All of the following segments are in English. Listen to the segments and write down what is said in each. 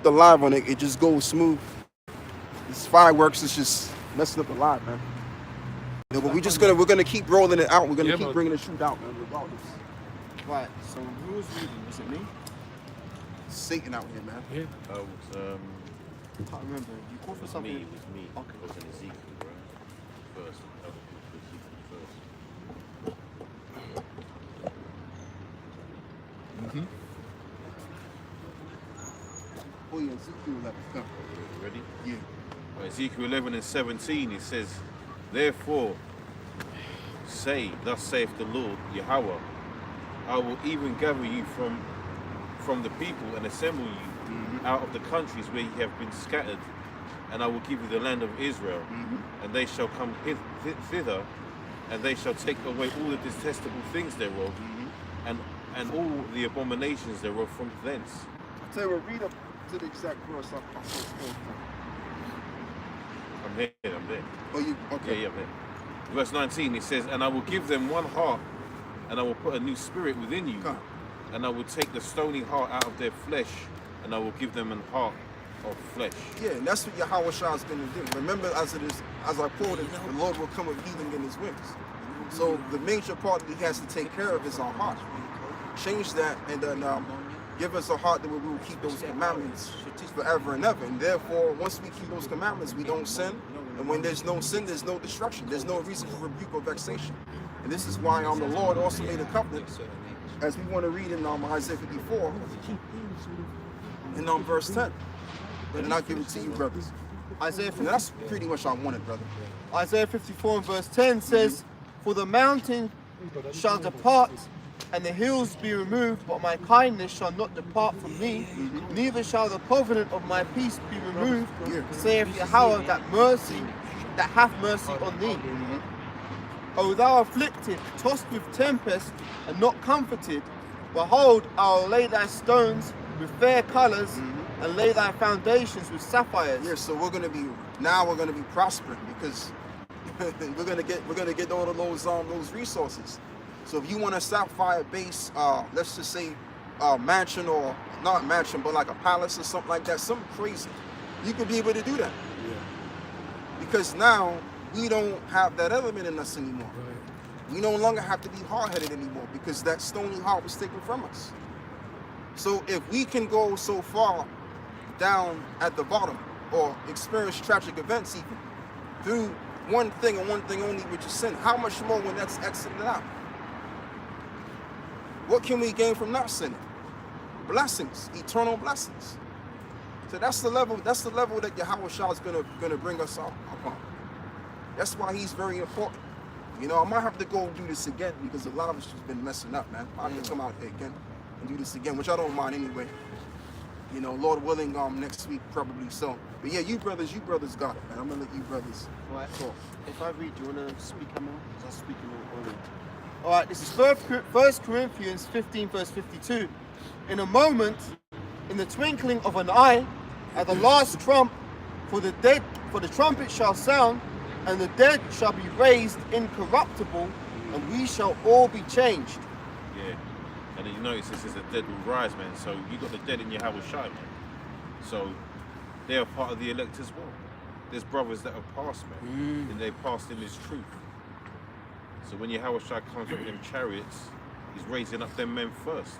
the live on it, it just goes smooth. This fireworks is just messing up the live, man. No, but we're gonna keep rolling it out. We're gonna keep bringing the truth out, man, regardless. Right. So who was reading? Was it me? Satan out here, man. Yeah. I can't remember. You called for something? It was me. Okay. It was in Ezekiel, bro. First. I was Ezekiel first. Oh yeah, Ezekiel 11. Come. Ready? Yeah. Well, Ezekiel 11 and 17, it says, therefore, say, thus saith the Lord, Yahweh, I will even gather you from the people and assemble you out of the countries where ye have been scattered, and I will give you the land of Israel, and they shall come thither, and they shall take away all the detestable things thereof, and all the abominations thereof from thence. I'll tell you what, read up to the exact verse. I'm there. Oh, you okay? Yeah, I'm there. Verse 19, it says, and I will give them one heart, and I will put a new spirit within you, and I will take the stony heart out of their flesh, and I will give them an heart of flesh. Yeah, and that's what Yahweh Shah is going to do. Remember, as I quoted, the Lord will come with healing in his wings. So the major part that he has to take care of is our heart. Change that, and then give us a heart that we will keep those commandments forever and ever. And therefore, once we keep those commandments, we don't sin. And when there's no sin, there's no destruction. There's no reason for rebuke or vexation. And this is why the Lord also made a covenant, as we want to read in Isaiah 54, in verse 10. And then I'll give it to you, brothers. Isaiah 54. And that's pretty much I wanted, brother. Isaiah 54 and verse 10 says, for the mountain shall depart and the hills be removed, but my kindness shall not depart from thee, neither shall the covenant of my peace be removed, saith Yahweh that hath mercy on thee. O thou afflicted, tossed with tempest, and not comforted, behold, I will lay thy stones with fair colours, and lay thy foundations with sapphires. Yeah, so we're gonna be prospering because we're gonna get all of those resources. So if you want a sapphire base, let's just say mansion, or not mansion, but like a palace or something like that, something crazy, you could be able to do that. Yeah. Because now we don't have that element in us anymore. Right. We no longer have to be hard-headed anymore because that stony heart was taken from us. So if we can go so far down at the bottom, or experience tragic events even, through one thing and one thing only, which is sin, how much more when that's exited out? What can we gain from not sinning? Blessings, eternal blessings. So that's the level that Yahweh Shah is gonna bring us up upon. That's why he's very important. You know, I might have to go do this again because a lot of us just been messing up, man. I have to come out here again and do this again, which I don't mind anyway. You know, Lord willing, next week probably so. But yeah, you brothers got it, man. I'm gonna let you brothers talk. If I read, do you wanna speak more? Because I'm speaking already. All right, this is 1 Corinthians 15, verse 52. In a moment, in the twinkling of an eye, at the last trump, for the trumpet shall sound, and the dead shall be raised incorruptible, and we shall all be changed. Yeah. And then you notice this is the dead will rise, man. So you got the dead in Yahweh Shai, man. So they are part of the elect as well. There's brothers that have passed, man, and they've passed in this truth. So when Yahweh Shai comes up with them chariots, he's raising up them men first.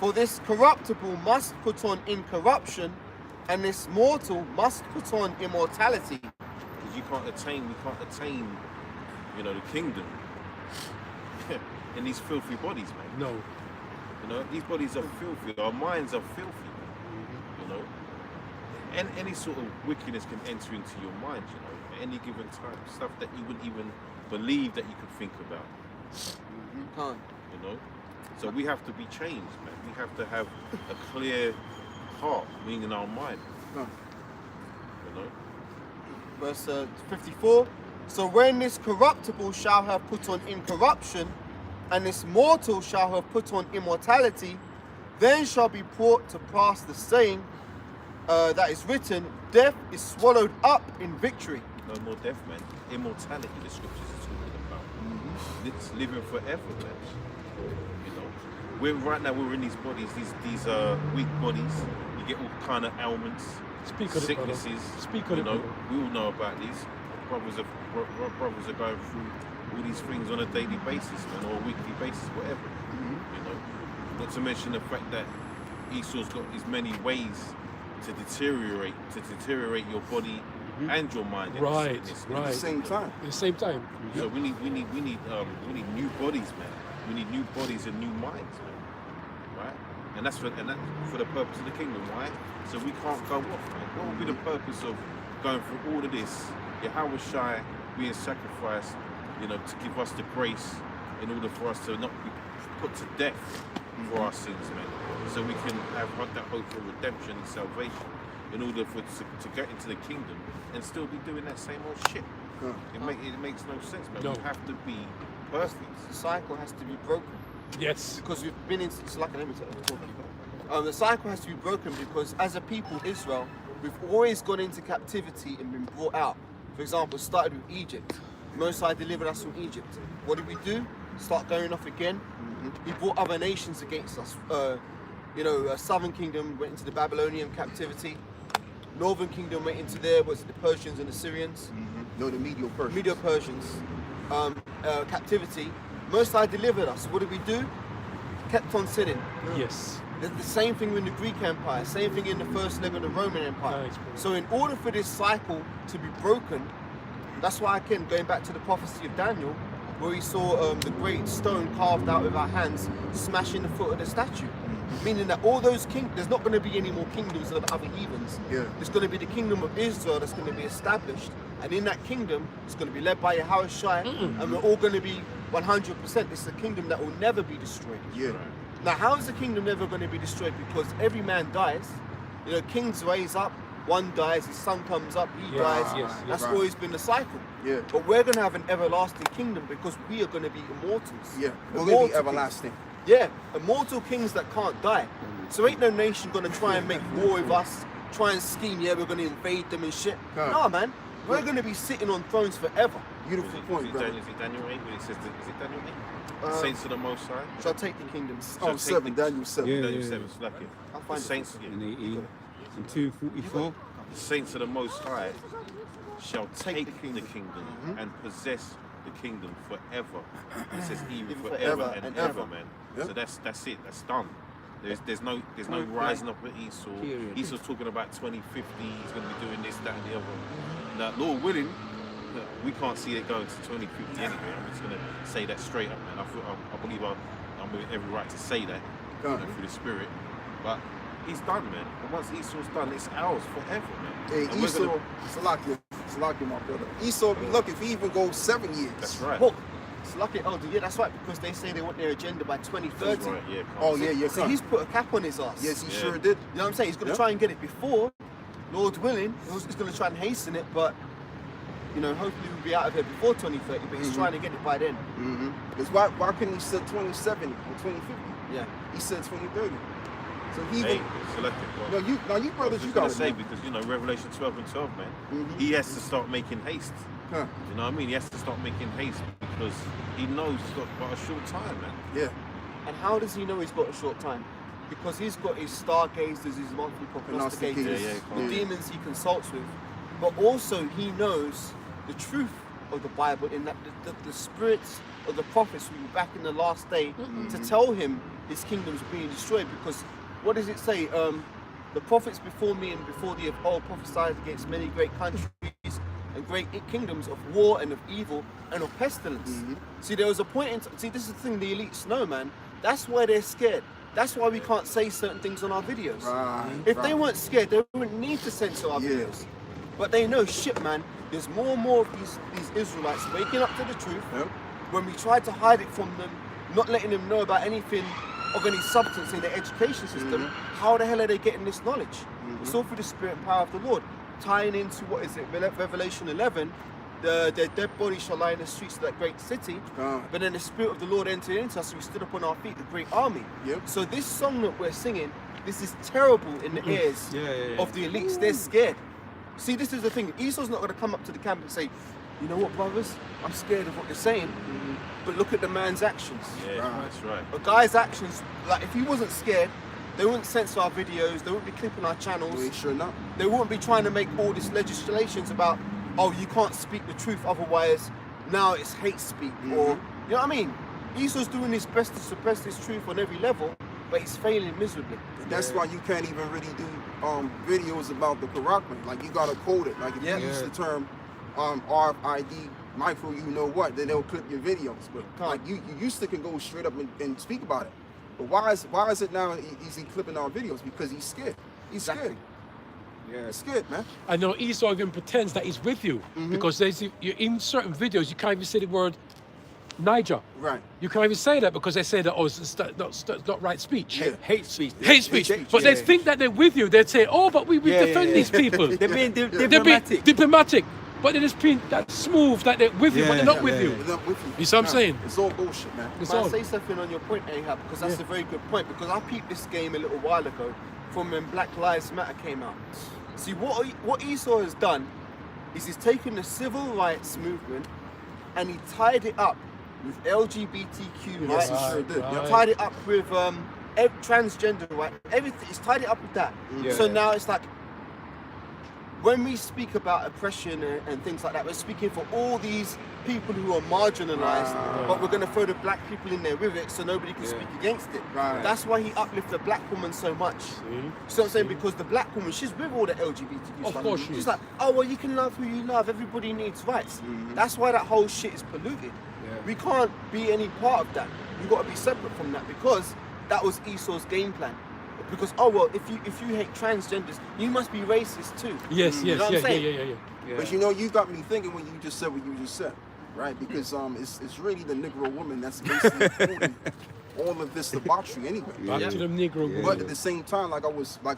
For this corruptible must put on incorruption, and this mortal must put on immortality. Because we can't attain, you know, the kingdom in these filthy bodies, man. No. You know, these bodies are filthy. Our minds are filthy, man. You know, and any sort of wickedness can enter into your mind, you know, at any given time. Stuff that you wouldn't even believe that you could think about. You can't. You know, so we have to be changed, man. We have to have a clear heart, meaning our mind. You know. Verse 54. So when this corruptible shall have put on incorruption, and this mortal shall have put on immortality, then shall be brought to pass the saying that is written, death is swallowed up in victory. No more death, man. Immortality, the scriptures are talking about. It's living forever, man. You know. right now we're in these bodies, these weak bodies. You get all kind of ailments, Speak on it, brother. sicknesses. Speak on you it, know, brother. we all know about these. Brothers are going through all these things on a daily basis, man, or a weekly basis, whatever. You know, not to mention the fact that Esau's got his many ways to deteriorate your body and your mind. in Right, this- right. At the same time. At the same time. So we need new bodies, man. We need new bodies and new minds, man. Right? And that's for the purpose of the kingdom, right? So we can't go off, man. What would be the purpose of going through all of this? Yahweh Shai being sacrificed, you know, to give us the grace in order for us to not be put to death for our sins, man. So we can have that hope for redemption and salvation in order to get into the kingdom and still be doing that same old shit. It makes no sense, man. No. We have to be perfect. The cycle has to be broken. Yes. Because we've been in, it's like, let me talk. The cycle has to be broken because as a people, Israel, we've always gone into captivity and been brought out. For example, it started with Egypt. Most High delivered us from Egypt. What did we do? Start going off again. He brought other nations against us. Southern Kingdom went into the Babylonian captivity. Northern Kingdom went into there, was the Persians and the Syrians. No, the Medo-Persians. Medo-Persians captivity. Most High delivered us. What did we do? Kept on sinning. Yes. The same thing with the Greek Empire, same thing in the first leg of the Roman Empire. Nice, bro. So in order for this cycle to be broken, that's why again, going back to the prophecy of Daniel, where he saw the great stone carved out with our hands smashing the foot of the statue. Meaning that all those there's not going to be any more kingdoms of other heathens. Yeah. There's going to be the kingdom of Israel that's going to be established. And in that kingdom, it's going to be led by Yahweh Shai, and we're all going to be 100%. It's a kingdom that will never be destroyed. Yeah. Now, how is the kingdom never going to be destroyed? Because every man dies. You know, kings raise up, one dies, his son comes up, he Yes, dies. yes, That's right. always been the cycle. Yeah. But we're going to have an everlasting kingdom because we are going to be immortals. Yeah. We're Immortal gonna be kings. everlasting. Yeah, immortal kings that can't die. So ain't no nation going to try and make war with us, try and scheme, yeah, we're going to invade them and shit. Huh. Nah, man. We're going to be sitting on thrones forever. Beautiful point, brother. Is it Daniel 8 when it says, is it Daniel 8? Saints of the Most High? Shall take the kingdoms. Oh, take 7, the- Daniel 7. Yeah. Daniel 7, slack it. I'll The find it. saints, And 18 and 244. the saints of the Most High shall take the the kingdom. kingdom and possess the kingdom forever. It says even Even forever forever and and ever, ever. man. Yeah. So that's it. That's done. There's no rising up at Esau. Period. Esau's talking about 2050. He's going to be doing this, that, and the other. Now, Lord willing, we can't see it going to 2050 anyway. I'm just going to say that straight up, man. I believe I'm with every right to say that through the Spirit. But he's done, man. And once Esau's done, it's ours forever, man. Hey, And we're Esau, gonna- it's lucky, my brother. Esau be lucky if he even goes 7 years. That's right. Well, it's lucky, yeah, that's right, because they say they want their agenda by 2030. That's right, yeah. Oh, yeah, yeah. So he's put a cap on his ass. Yes, he Yeah. sure did. You know what I'm saying? He's going to Yeah. try and get it before, Lord willing. He's going to try and hasten it, but, you know, hopefully we'll be out of here before 2030, but he's trying to get it by then. Because why couldn't he say 27 or 2050? Yeah. He said 2030. So he Hey, even, selected, bro. you I brothers, was you just gonna got say it. because Revelation 12 and 12, man, he has to start making haste. Huh. You know what I mean? He has to start making haste because he knows he's got but a short time, man. Yeah. And how does he know he's got a short time? Because he's got his stargazers, his monthly prognosticators, Prognosticators, the yeah. demons he consults with, but also he knows the truth of the Bible in that the spirits of the prophets will be back in the last day to tell him his kingdom's being destroyed. Because what does it say? The prophets before me and before thee of old prophesied against many great countries and great kingdoms of war and of evil and of pestilence. See, there was a point in see, this is the thing the elites know, man. That's why they're scared. That's why we can't say certain things on our videos. Right, If they right. weren't scared, they wouldn't need to censor our Yeah. videos. But they know, shit, man, there's more and more of these Israelites waking up to the truth. Yeah. When we tried to hide it from them, not letting them know about anything of any substance in their education system, how the hell are they getting this knowledge? It's all through the spirit and power of the Lord. Tying into, what is it, Revelation 11, their dead bodies shall lie in the streets of that great city, but then the spirit of the Lord entered into us, and we stood upon our feet, the great army. Yep. So this song that we're singing, this is terrible in the ears Yeah. of the elites. They're scared. See, this is the thing. Esau's not going to come up to the camp and say, you know what, brothers? I'm scared of what you're saying, but look at the man's actions. Yeah, that's right. A guy's actions, like if he wasn't scared, they wouldn't censor our videos, they wouldn't be clipping our channels. We sure not. They wouldn't be trying to make all these legislations about, oh, you can't speak the truth, otherwise now it's hate speak, or, you know what I mean? Esau's doing his best to suppress this truth on every level, but he's failing miserably. That's why you can't even really do videos about the Quran. Like you gotta code it. Like if you use the term RFID, micro, you know what, then they'll clip your videos. But like you used to can go straight up and speak about it. But why is it now is he clipping our videos? Because he's scared. He's scared. Yeah, he's scared, man. I know Esau even pretends that he's with you because you're in certain videos you can't even say the word Niger. Right. You can't even say that because they say that it's not right speech. Yeah. Hate speech. Hate speech. But they think that they're with you. They'd say, oh, but we defend these people. They're being They're diplomatic. being diplomatic. But they're just being that smooth, like they're with you, but they're not with you. They're not with you. You see what I'm saying? It's all bullshit, man. It's Can I all. say something on your point, Ahab? Because that's a very good point. Because I peeped this game a little while ago from when Black Lives Matter came out. See, what Esau has done is he's taken the civil rights movement and he tied it up with LGBTQ rights. Yes, he sure did. Right. Yep. Tied it up with transgender rights. Everything. He's tied it up with that. Yeah. So now it's like, when we speak about oppression and things like that, we're speaking for all these people who are marginalized, but we're going to throw the black people in there with it so nobody can speak against it. Right. That's why he uplifted the black woman so much. So I'm saying, because the black woman, she's with all the LGBTQ Of stuff. course she She's is. like, oh, well, you can love who you love. Everybody needs rights. That's why that whole shit is polluted. We can't be any part of that. We've got to be separate from that because that was Esau's game plan. Because, oh, well, if you hate transgenders, you must be racist too. Yes, You know what I'm saying? yeah. But you know, you got me thinking when you just said what you just said, right? Because it's really the Negro woman that's basically holding all of this debauchery anyway. Back to them Negro women. But at the same time, like I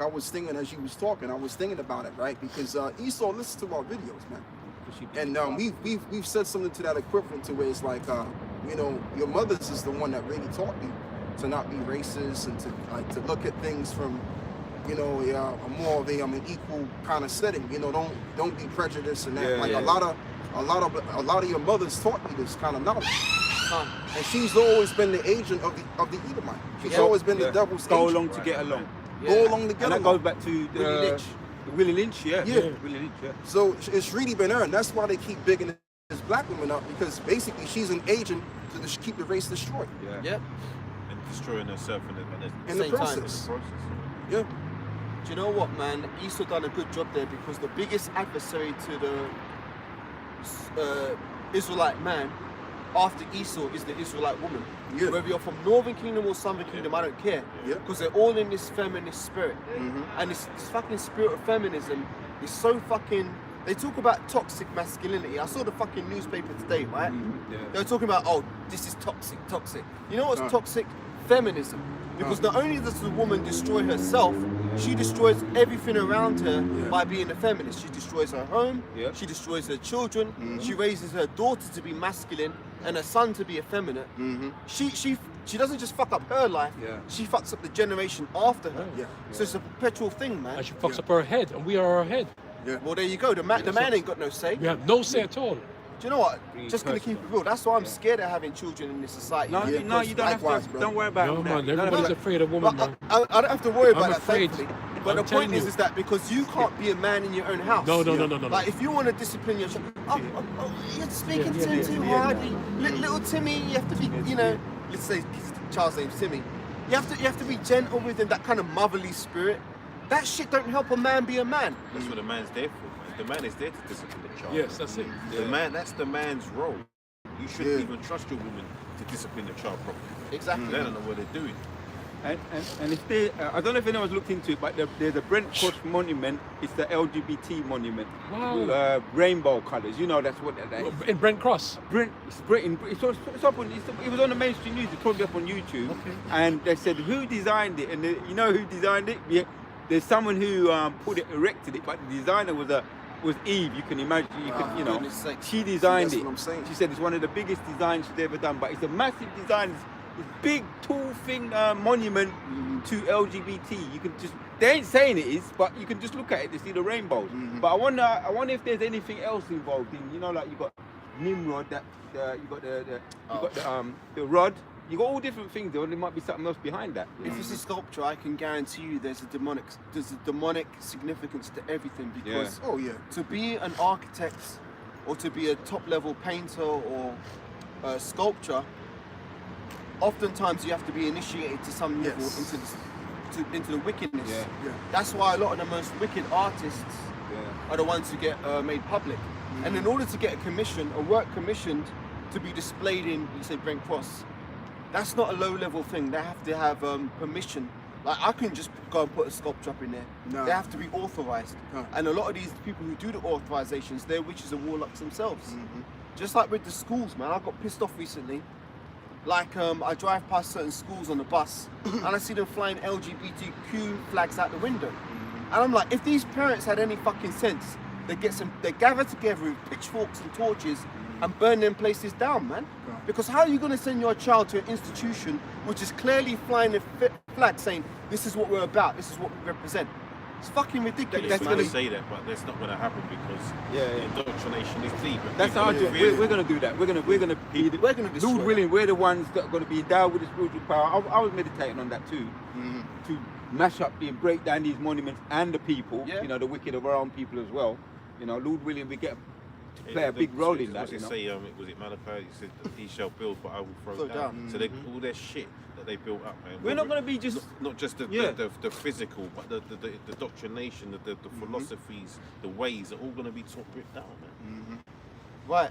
was thinking as you was talking, I was thinking about it, right? Because Esau listens to our videos, man. And we've said something to that equivalent to where it's like, you know, your mother's is the one that really taught you to not be racist and to look at things from, you know, a more of an equal kind of setting. You know, don't be prejudiced and that. A lot of your mothers taught you this kind of knowledge. And she's always been the agent of the Edomite. She's always been the devil's Go agent. along to get along. Go along to get And that along. goes back to Willie Lynch. Willie Lynch, Yeah. Willie Lynch, yeah. So it's really been earned. That's why they keep bigging this black woman up, because basically she's an agent to just keep the race destroyed Yep. And destroying herself in in the Same time. process. Yeah. Do you know what, man? Esau done a good job there because the biggest adversary to the Israelite man after Esau is the Israelite woman. Yeah. Whether you're from Northern Kingdom or Southern Kingdom, I don't care. Yeah. Because they're all in this feminist spirit. And this fucking spirit of feminism is so fucking... They talk about toxic masculinity. I saw the fucking newspaper today, right? They were talking about, oh, this is toxic. You know what's toxic? Feminism. Because not only does the woman destroy herself, she destroys everything around her by being a feminist. She destroys her home, she destroys her children, she raises her daughter to be masculine and her son to be effeminate. She doesn't just fuck up her life, she fucks up the generation after her. So it's a perpetual thing, man. And she fucks up her head, and we are her head. Well, there you go. The man ain't got no say. We have no say at all. Do you know what? Just gonna keep it real. That's why I'm scared of having children in this society. No, Yeah, no, you don't likewise, have to. bro. Don't worry about No, all man, that. everybody's afraid of women, But man. I don't have to worry about I'm that, afraid. thankfully. But I'm the point telling is you. that because you can't be a man in your own house. No. Like if you want to discipline your child, you're speaking to him too hard. Little Timmy, you have to be, you know, let's say his child's name's Timmy. You have to be gentle with him, that kind of motherly spirit. That shit don't help a man be a man. That's what a man's there for, man. The man is there to discipline the child. Yes, that's it. The man, that's the man's role. You shouldn't even trust your woman to discipline the child properly. Exactly. They don't know what they're doing. And if they, I don't know if anyone's looked into it, but there's a Brent Cross monument. It's the LGBT monument. Wow. Rainbow colours. You know that's what that is. In Brent Cross. It's up on. It was on the mainstream news. It probably up on YouTube. Okay. And they said who designed it, and you know who designed it? Yeah, there's someone who erected it, but the designer was Eve. You can imagine. You know, goodness sakes. she designed See, it. that's what I'm saying. She said it's one of the biggest designs she's ever done. But it's a massive design. It's big, tall thing monument to LGBT. You can just. They ain't saying it is, but you can just look at it to see the rainbows. But I wonder if there's anything else involved in. You know, like you got Nimrod, that you got the rod. You got all different things. There might be something else behind that. If it's a sculpture, I can guarantee you there's a demonic significance to everything, because Oh yeah. to be an architect or to be a top level painter or a sculptor, oftentimes you have to be initiated to some level Yes. into the wickedness. Yeah. Yeah. That's why a lot of the most wicked artists Yeah. are the ones who get made public. And in order to get a work commissioned to be displayed in, you say, Brent Cross, that's not a low-level thing. They have to have permission. Like, I couldn't just go and put a sculpture up in there. No. They have to be authorized. Huh. And a lot of these people who do the authorizations, they're witches and warlocks themselves. Just like with the schools, man. I got pissed off recently. Like, I drive past certain schools on the bus, and I see them flying LGBTQ flags out the window. And I'm like, if these parents had any fucking sense, they gather together with pitchforks and torches and burn them places down, man. Because how are you going to send your child to an institution which is clearly flying a flag saying, this is what we're about, this is what we represent? It's fucking ridiculous. That's man. going to say that, but that's not going to happen because the indoctrination is deep. and That's people our are job. really- We're going to do that. We're going to be We're gonna destroy Lord that. willing, we're the ones that are going to be endowed with the spiritual power. I was meditating on that too, to mash up and break down these monuments and the people. Yeah. You know, the wicked of our own people as well. You know, Lord willing, we get to play a big role in that. Was it say? Was it Malachi? He said, "He shall build, but I will throw Throw down." down. So they all their shit that they built up, man. We're not going to be just. Not just the physical, but the doctrination, the philosophies, the ways are all going to be taught ripped down, man. Right,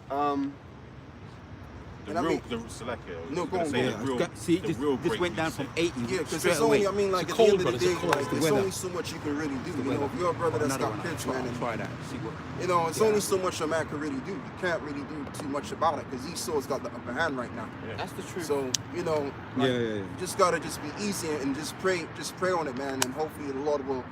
The And I real, mean- the Salaka. No, go on, say go the on. real, See, the this real went break down you from said. 80 Yeah, because straight there's only, away. I mean, like It's at the end cold, of the brother, day, it's cold, like, it's the there's weather. only so much you can really do. You know, if you're a brother that's got pitch, man, and Try that. See what. you know, it's only so much a man can really do. You can't really do too much about it because Esau's got the upper hand right now. that's the truth. So, you know, like, you just gotta just be easy and just pray on it, man, and hopefully the Lord will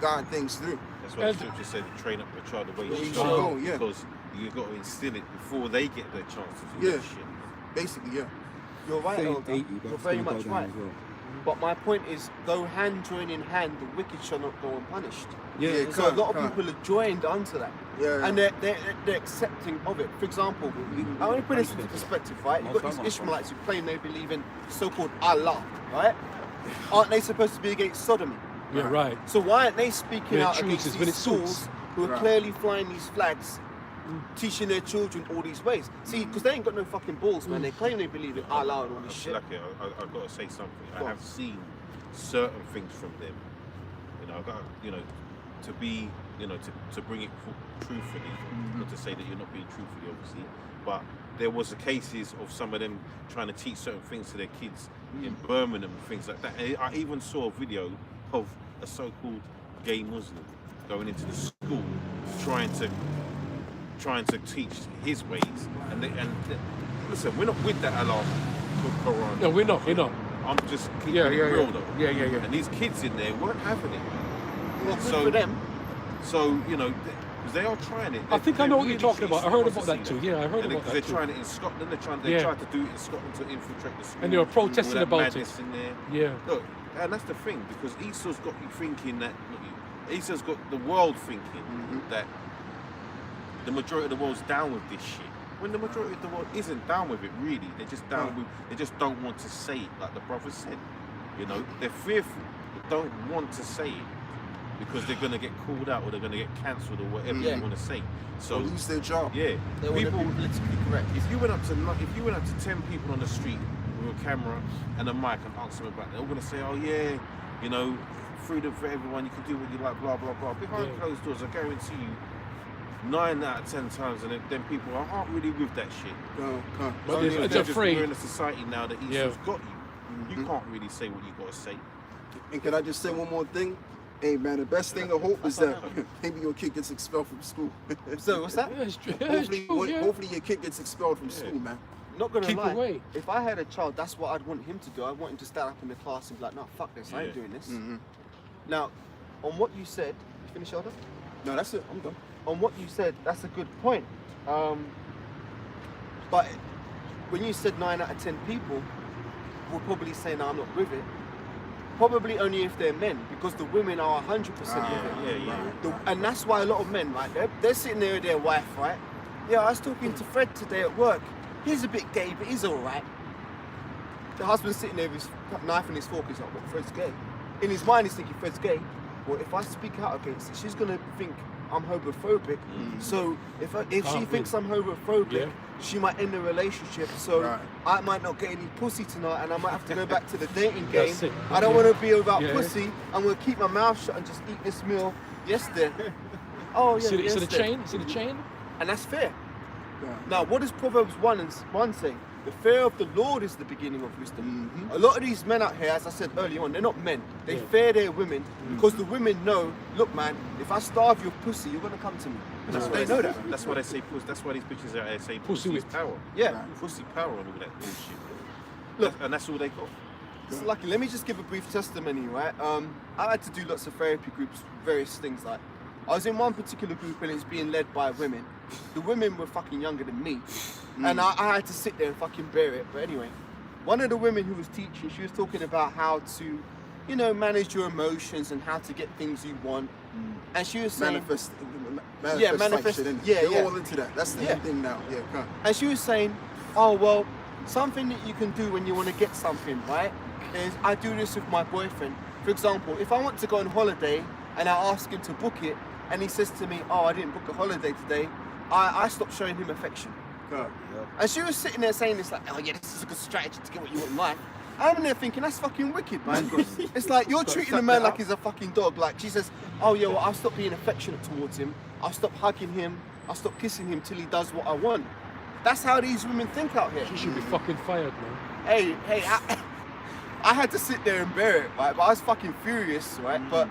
guide things through. That's why the scripture said, "Train up the child the way He he should should go, go," yeah. because you got to instill it before they get their chance to do Yeah. that shit. Basically, yeah. You're right, Elder. You're very much right. But my point is, though hand join in hand, the wicked shall not go unpunished. Yeah, So a lot of people are joined onto that. Yeah. And they're accepting of it. For example, I want to put this into perspective, right? You've got these Ishmaelites who claim they believe in so-called Allah, right? Aren't they supposed to be against sodomy? Yeah, right. So why aren't they speaking When it out against chooses, when these it suits. schools who are Right. clearly flying these flags, teaching their children all these ways? See, because they ain't got no fucking balls, man. They claim they believe in Allah and all this shit. Salaka, I've got to say something. Go I on. have seen certain things from them. You know, I've got, you know, to be, you know, to bring it truthfully, not to say that you're not being truthfully, obviously, but there was the cases of some of them trying to teach certain things to their kids in Birmingham and things like that. And I even saw a video of a so-called gay Muslim going into the school trying to teach his ways. And listen, we're not with that Allah Quran. No, we're not. I'm just keeping Yeah, it yeah, real yeah. though. Yeah. And these kids in there weren't having it. Well, good So- for them. So, you know, because they are trying it. I think I They know what you're really talking about. I heard want about to that see too. Yeah, I heard And about that they're too. trying it in Scotland. They Yeah. tried to do it in Scotland to infiltrate the school. And they were protesting all that about madness it. in there. Yeah. Look, and that's the thing, because Esau's got you thinking that, Esau's got the world thinking that the majority of the world's down with this shit. When the majority of the world isn't down with it, really. They're just down with, they just don't want to say it, like the brother said. You know, they're fearful, they don't want to say it because they're going to get called out or they're going to get cancelled or whatever Yeah. they want to say. So So, lose their job. yeah, They want to people, be politically correct. if you went up to 10 people on the street with a camera and a mic and asked them about it, they're all going to say, oh yeah, you know, freedom for everyone, you can do what you like, blah, blah, blah. Behind Yeah. closed doors, I guarantee you, 9 out of 10 times, and then people aren't really with that shit. But Only they're if just- afraid. We're in a society now that Esau's Yeah. got you. You can't really say what you got to say. And can I just say one more thing? Hey man, the best thing to hope is that maybe your kid gets expelled from school. So what's that? Yeah, it's true. Hopefully your kid gets expelled from school, man. Not gonna Keep lie. away. If I had a child, that's what I'd want him to do. I'd want him to stand up in the class and be like, "No, fuck this. I ain't Yeah. doing this." Now, on what you said, you finish, Elder? No, that's it. I'm done. On what you said, that's a good point. But when you said 9 out of 10 people will probably say, "No, I'm not with it." Probably only if they're men, because the women are 100% with it. Yeah. And that's why a lot of men, right, they're sitting there with their wife, right, Yeah, I was talking to Fred today at work. He's a bit gay, but he's alright. The husband's sitting there with his knife and his fork. He's like, what, Fred's gay? In his mind, he's thinking, Fred's gay. Well, if I speak out against it, she's going to think I'm homophobic. So if she thinks I'm homophobic, she might end the relationship. So I might not get any pussy tonight, and I might have to go back to the dating game. I don't want to be without pussy. I'm going to keep my mouth shut and just eat this meal. Yes, there. Oh, yeah. Is it a chain? Is it a chain? And that's fair. Now, what does Proverbs 1 say? The fear of the Lord is the beginning of wisdom. A lot of these men out here, as I said earlier on, they're not men. They fear their women because the women know, look, man, if I starve your pussy, you're gonna come to me. They know that. That's why they say pussy. That's why these bitches out there say pussy is power. Yeah. Pussy power and all that bullshit. Look, and that's all they got. It's lucky. Let me just give a brief testimony, right? I had to do lots of therapy groups, various things like. I was in one particular group and it's being led by women. The women were fucking younger than me. And I had to sit there and fucking bear it. But anyway, one of the women who was teaching, she was talking about how to, you know, manage your emotions and how to get things you want. And she was saying... Manifest shit, They're all into that. That's the thing now. Yeah, come on. And she was saying, oh, well, something that you can do when you want to get something, right, is I do this with my boyfriend. For example, if I want to go on holiday and I ask him to book it, and he says to me, oh, I didn't book a holiday today, I stopped showing him affection. And she was sitting there saying this like, oh yeah, this is a good strategy to get what you want in life. I'm there thinking, that's fucking wicked, man. It's like, you're treating a man like he's a fucking dog. Like, she says, oh yeah, well, I'll stop being affectionate towards him. I'll stop hugging him. I'll stop kissing him till he does what I want. That's how these women think out here. She should be fucking fired, man. Hey, I had to sit there and bear it, right? But I was fucking furious, right? But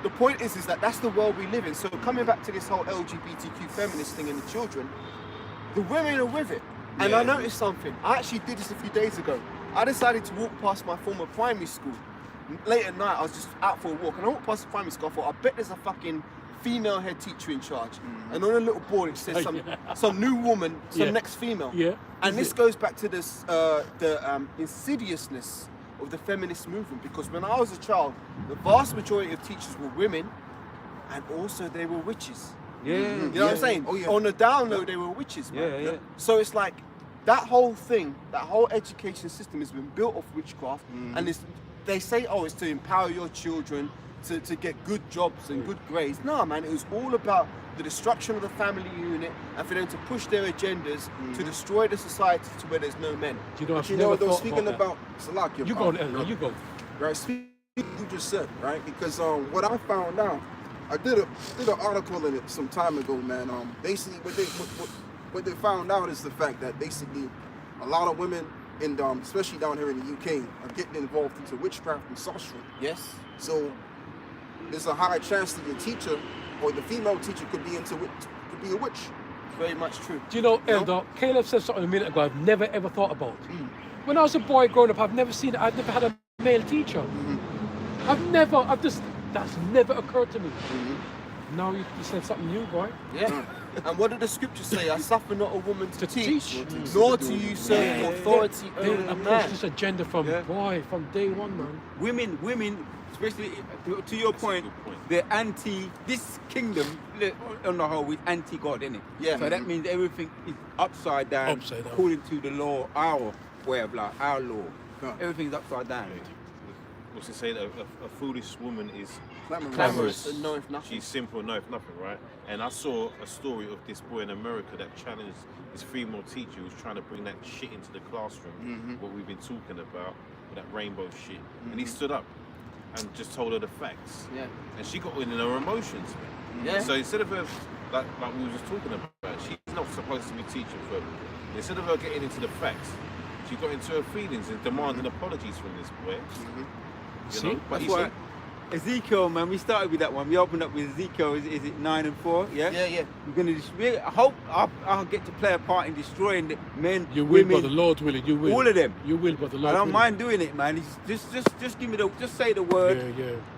the point is that that's the world we live in. So coming back to this whole LGBTQ feminist thing and the children, the women are with it. And I noticed something. I actually did this a few days ago. I decided to walk past my former primary school. Late at night, I was just out for a walk, and I walked past the primary school. I thought, I bet there's a fucking female head teacher in charge. And on a little board, it says some new woman, some next female. And this goes back to this the insidiousness of the feminist movement, because when I was a child, the vast majority of teachers were women, and also they were witches. You know what I'm saying? Oh, yeah. On the down low, they were witches, man. So it's like that whole thing, that whole education system has been built off witchcraft, and they say, oh, it's to empower your children to get good jobs and good grades. No, man, it was all about the destruction of the family unit and for them to push their agendas to destroy the society to where there's no men. Do you know, You know, though, speaking about Salakia, you go, Elder, you go. right? Speaking you just said, right? Because what I found out, I did an article in it some time ago, man. Basically, what they found out is the fact that basically a lot of women, in especially down here in the UK, are getting involved into witchcraft and sorcery. Yes. So there's a high chance that your teacher or the female teacher could be a witch. Very much true. Do you know, Elder, Caleb said something a minute ago I've never ever thought about. When I was a boy growing up, I've never had a male teacher. That's never occurred to me. Now you said something new, boy. Yeah. And what did the scripture say? I suffer not a woman to teach, nor nor to usurp authority They over a approach man. this agenda from day one, man. Women, especially to your point, they're anti this kingdom on the whole is anti-God, isn't it? Yeah. So that means everything is upside down, according to the law, our way of life, our law. Everything's upside down. What's to say that a foolish woman is Clamorous and knoweth nothing. She's simple and knoweth nothing, right? And I saw a story of this boy in America that challenged his female teacher who was trying to bring that shit into the classroom, what we've been talking about, with that rainbow shit. And he stood up and just told her the facts. Yeah. And she got in her emotions. Yeah. So instead of her, like we were just talking about, she's not supposed to be teaching further. Instead of her getting into the facts, she got into her feelings and demanding apologies from this boy. You know? But That's why Ezekiel, man, we started with that one. We opened up with Ezekiel, is it 9 and 4? Yeah? Yeah. We're gonna I hope I'll get to play a part in destroying the men, You will, women, but the Lord willing, you will. all of them. You will, but the Lord I don't willing. mind doing it, man. It's just give me just say the word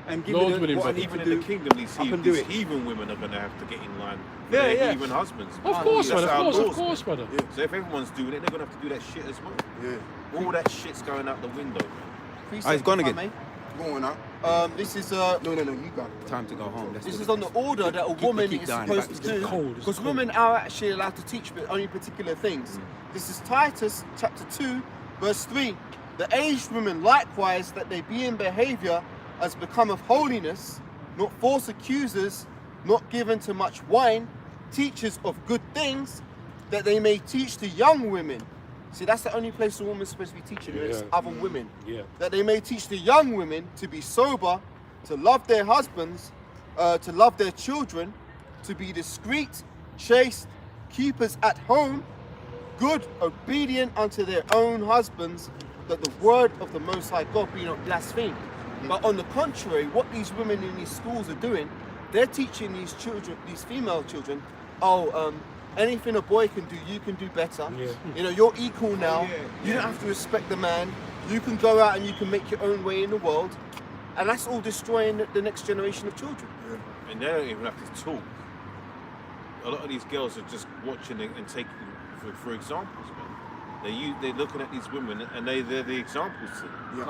and give Lord me willing, what I but need even to in do. the kingdom, these I can do it. heathen women are going to have to get in line with Yeah, their yeah. heathen husbands. Of course, That's man, our of laws, course, brother. Yeah. So if everyone's doing it, they're going to have to do that shit as well. Yeah. All that shit's going out the window, man. He's gone again. Going out. This is No, you got it. Time to go home. this is on the order that a woman is supposed to do. Because women are actually allowed to teach but only particular things. This is Titus chapter 2, verse 3. The aged women likewise, that they be in behavior as become of holiness, not false accusers, not given to much wine, teachers of good things, that they may teach the young women. See, that's the only place a woman's supposed to be teaching, it's other women. Yeah. That they may teach the young women to be sober, to love their husbands, to love their children, to be discreet, chaste, keepers at home, good, obedient unto their own husbands, that the word of the Most High God be not blasphemed. But on the contrary, what these women in these schools are doing, they're teaching these children, these female children, anything a boy can do, you can do better. Yeah. You know, you're equal now. You don't have to respect the man. You can go out and you can make your own way in the world. And that's all destroying the next generation of children. And they don't even have to talk. A lot of these girls are just watching it and taking for examples, man. They're looking at these women and they're the examples to them.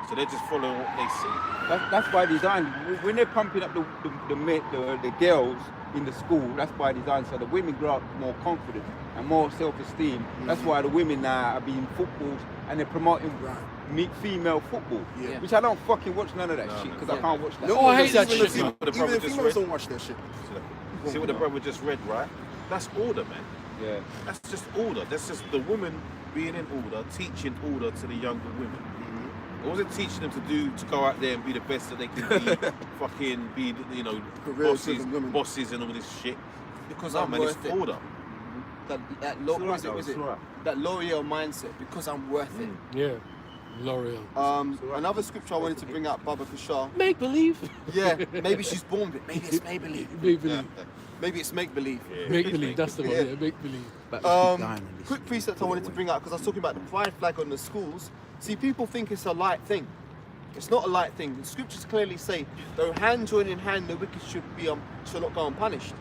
So they're just following what they see. That's by design. When they're pumping up the girls in the school, that's by design. So the women grow up more confident and more self-esteem. That's why the women now are being footballed and they're promoting female football. Which I don't fucking watch none of that shit because I can't watch that. No, I hate that Even shit. the females don't watch that shit. See what the brother just read, right? That's order, man. Yeah. That's just order. That's just the woman being in order, teaching order to the younger women. It wasn't teaching them to go out there and be the best that they can be, fucking be, you know, bosses and all this shit. Because No, I'm man, worth it's it. order. That L'Oreal mindset, because I'm worth it. Yeah. L'Oreal. Another scripture I wanted to bring out, Baba Kashar. Make believe. Yeah, maybe she's born with it. Maybe it's make-believe. Make believe. Maybe it's make-believe. Make believe. That's the one. Yeah. Yeah. Make believe. Quick precept I wanted to bring out, because I was talking about the pride flag on the schools. See, people think it's a light thing. It's not a light thing. The scriptures clearly say, though hand join in hand, the wicked shall not go unpunished.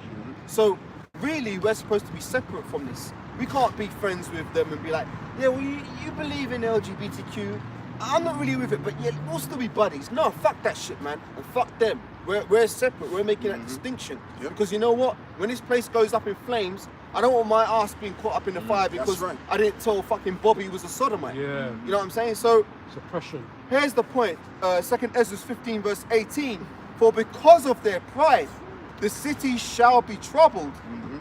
So really, we're supposed to be separate from this. We can't be friends with them and be like, yeah, well, you believe in LGBTQ. I'm not really with it, but yeah, we'll still be buddies. No, fuck that shit, man, and fuck them. We're separate. We're making that distinction. Because you know what? When this place goes up in flames, I don't want my ass being caught up in the fire because I didn't tell fucking Bobby he was a sodomite. Yeah. You know what I'm saying? So Suppression. here's the point. 2nd Ezra 15 verse 18. For because of their pride, the cities shall be troubled,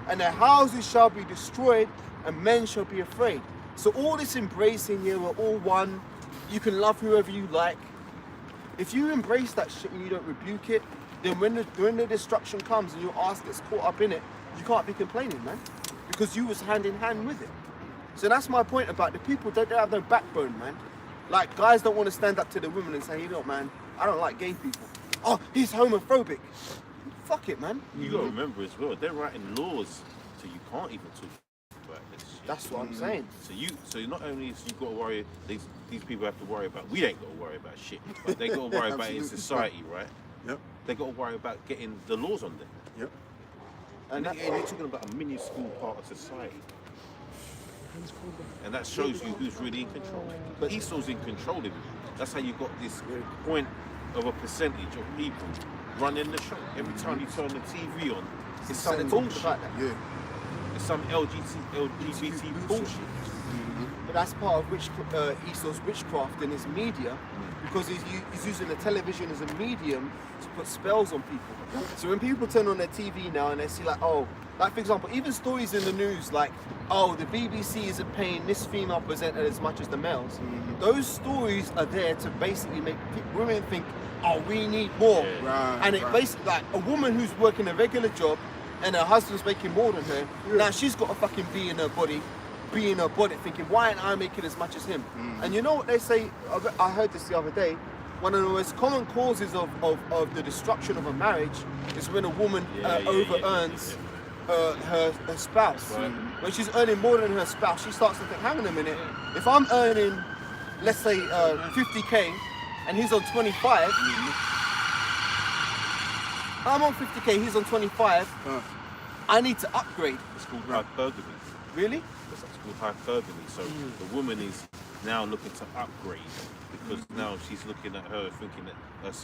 and their houses shall be destroyed, and men shall be afraid. So all this embracing here, we're all one. You can love whoever you like. If you embrace that shit and you don't rebuke it, then when the destruction comes and your ass gets caught up in it, you can't be complaining, man, because you was hand in hand with it. So that's my point about the people. They have no backbone, man. Like, guys don't want to stand up to the women and say, you know, man, I don't like gay people. Oh, he's homophobic. Fuck it, man. You gotta remember as well, they're writing laws so you can't even talk about this shit. That's what I'm saying. So not only is you got to worry, these people have to worry about. We ain't got to worry about shit, but they got to worry about it in society, right? Yep. They got to worry about getting the laws on them. Yep. And you're talking about a minuscule part of society. And that shows you who's really in control. But Esau's in control of it. That's how you got this point of a percentage of people running the show. Every time you turn the TV on, it's some bullshit. Yeah. It's some LGBT bullshit. But that's part of Esau's witchcraft in his media, because he's using the television as a medium to put spells on people. So when people turn on their TV now and they see like, oh, like for example, even stories in the news like, oh, the BBC isn't paying this female presenter as much as the males. Those stories are there to basically make women think, oh, we need more. Right, and it basically, like a woman who's working a regular job and her husband's making more than her, now she's got to fucking be in her body thinking, why aren't I making as much as him? And you know what they say, I heard this the other day, one of the most common causes of the destruction of a marriage is when a woman over-earns her spouse. Right. When she's earning more than her spouse, she starts to think, hang on a minute, if I'm earning, let's say 50k, and he's on 25, I'm on 50k, he's on 25, I need to upgrade. It's called hypergamy. Really? It's called hypergamy. So the woman is now looking to upgrade because now she's looking at her, thinking that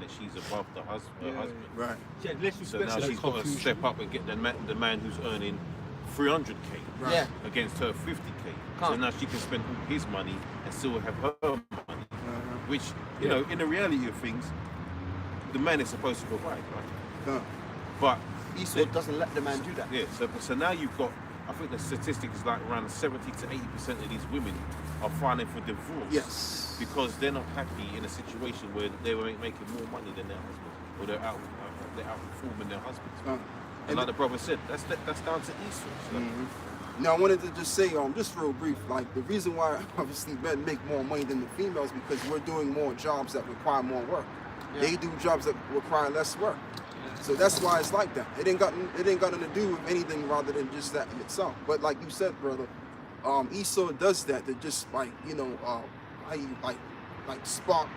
she's above her husband. Right. Yeah, let's So respect now like she's got to confusion. step up and get the man who's earning 300k Right. Yeah. against her 50k. So Can't. now she can spend all his money and still have her money, which you know, in the reality of things, the man is supposed to provide, right? Huh. But Esau doesn't let the man do that. yeah, so now you've got, I think the statistic is like around 70 to 80% of these women are filing for divorce. Yes. Because they're not happy in a situation where they were making more money than their husband, or they're outperforming their husbands. And like the brother said, that's down to Esau. So Now I wanted to just say, just real brief, like the reason why obviously men make more money than the females because we're doing more jobs that require more work. Yeah. They do jobs that require less work. So that's why it's like that. It ain't got nothing to do with anything rather than just that in itself. But like you said, brother, Esau does that to just like, you know, how you spark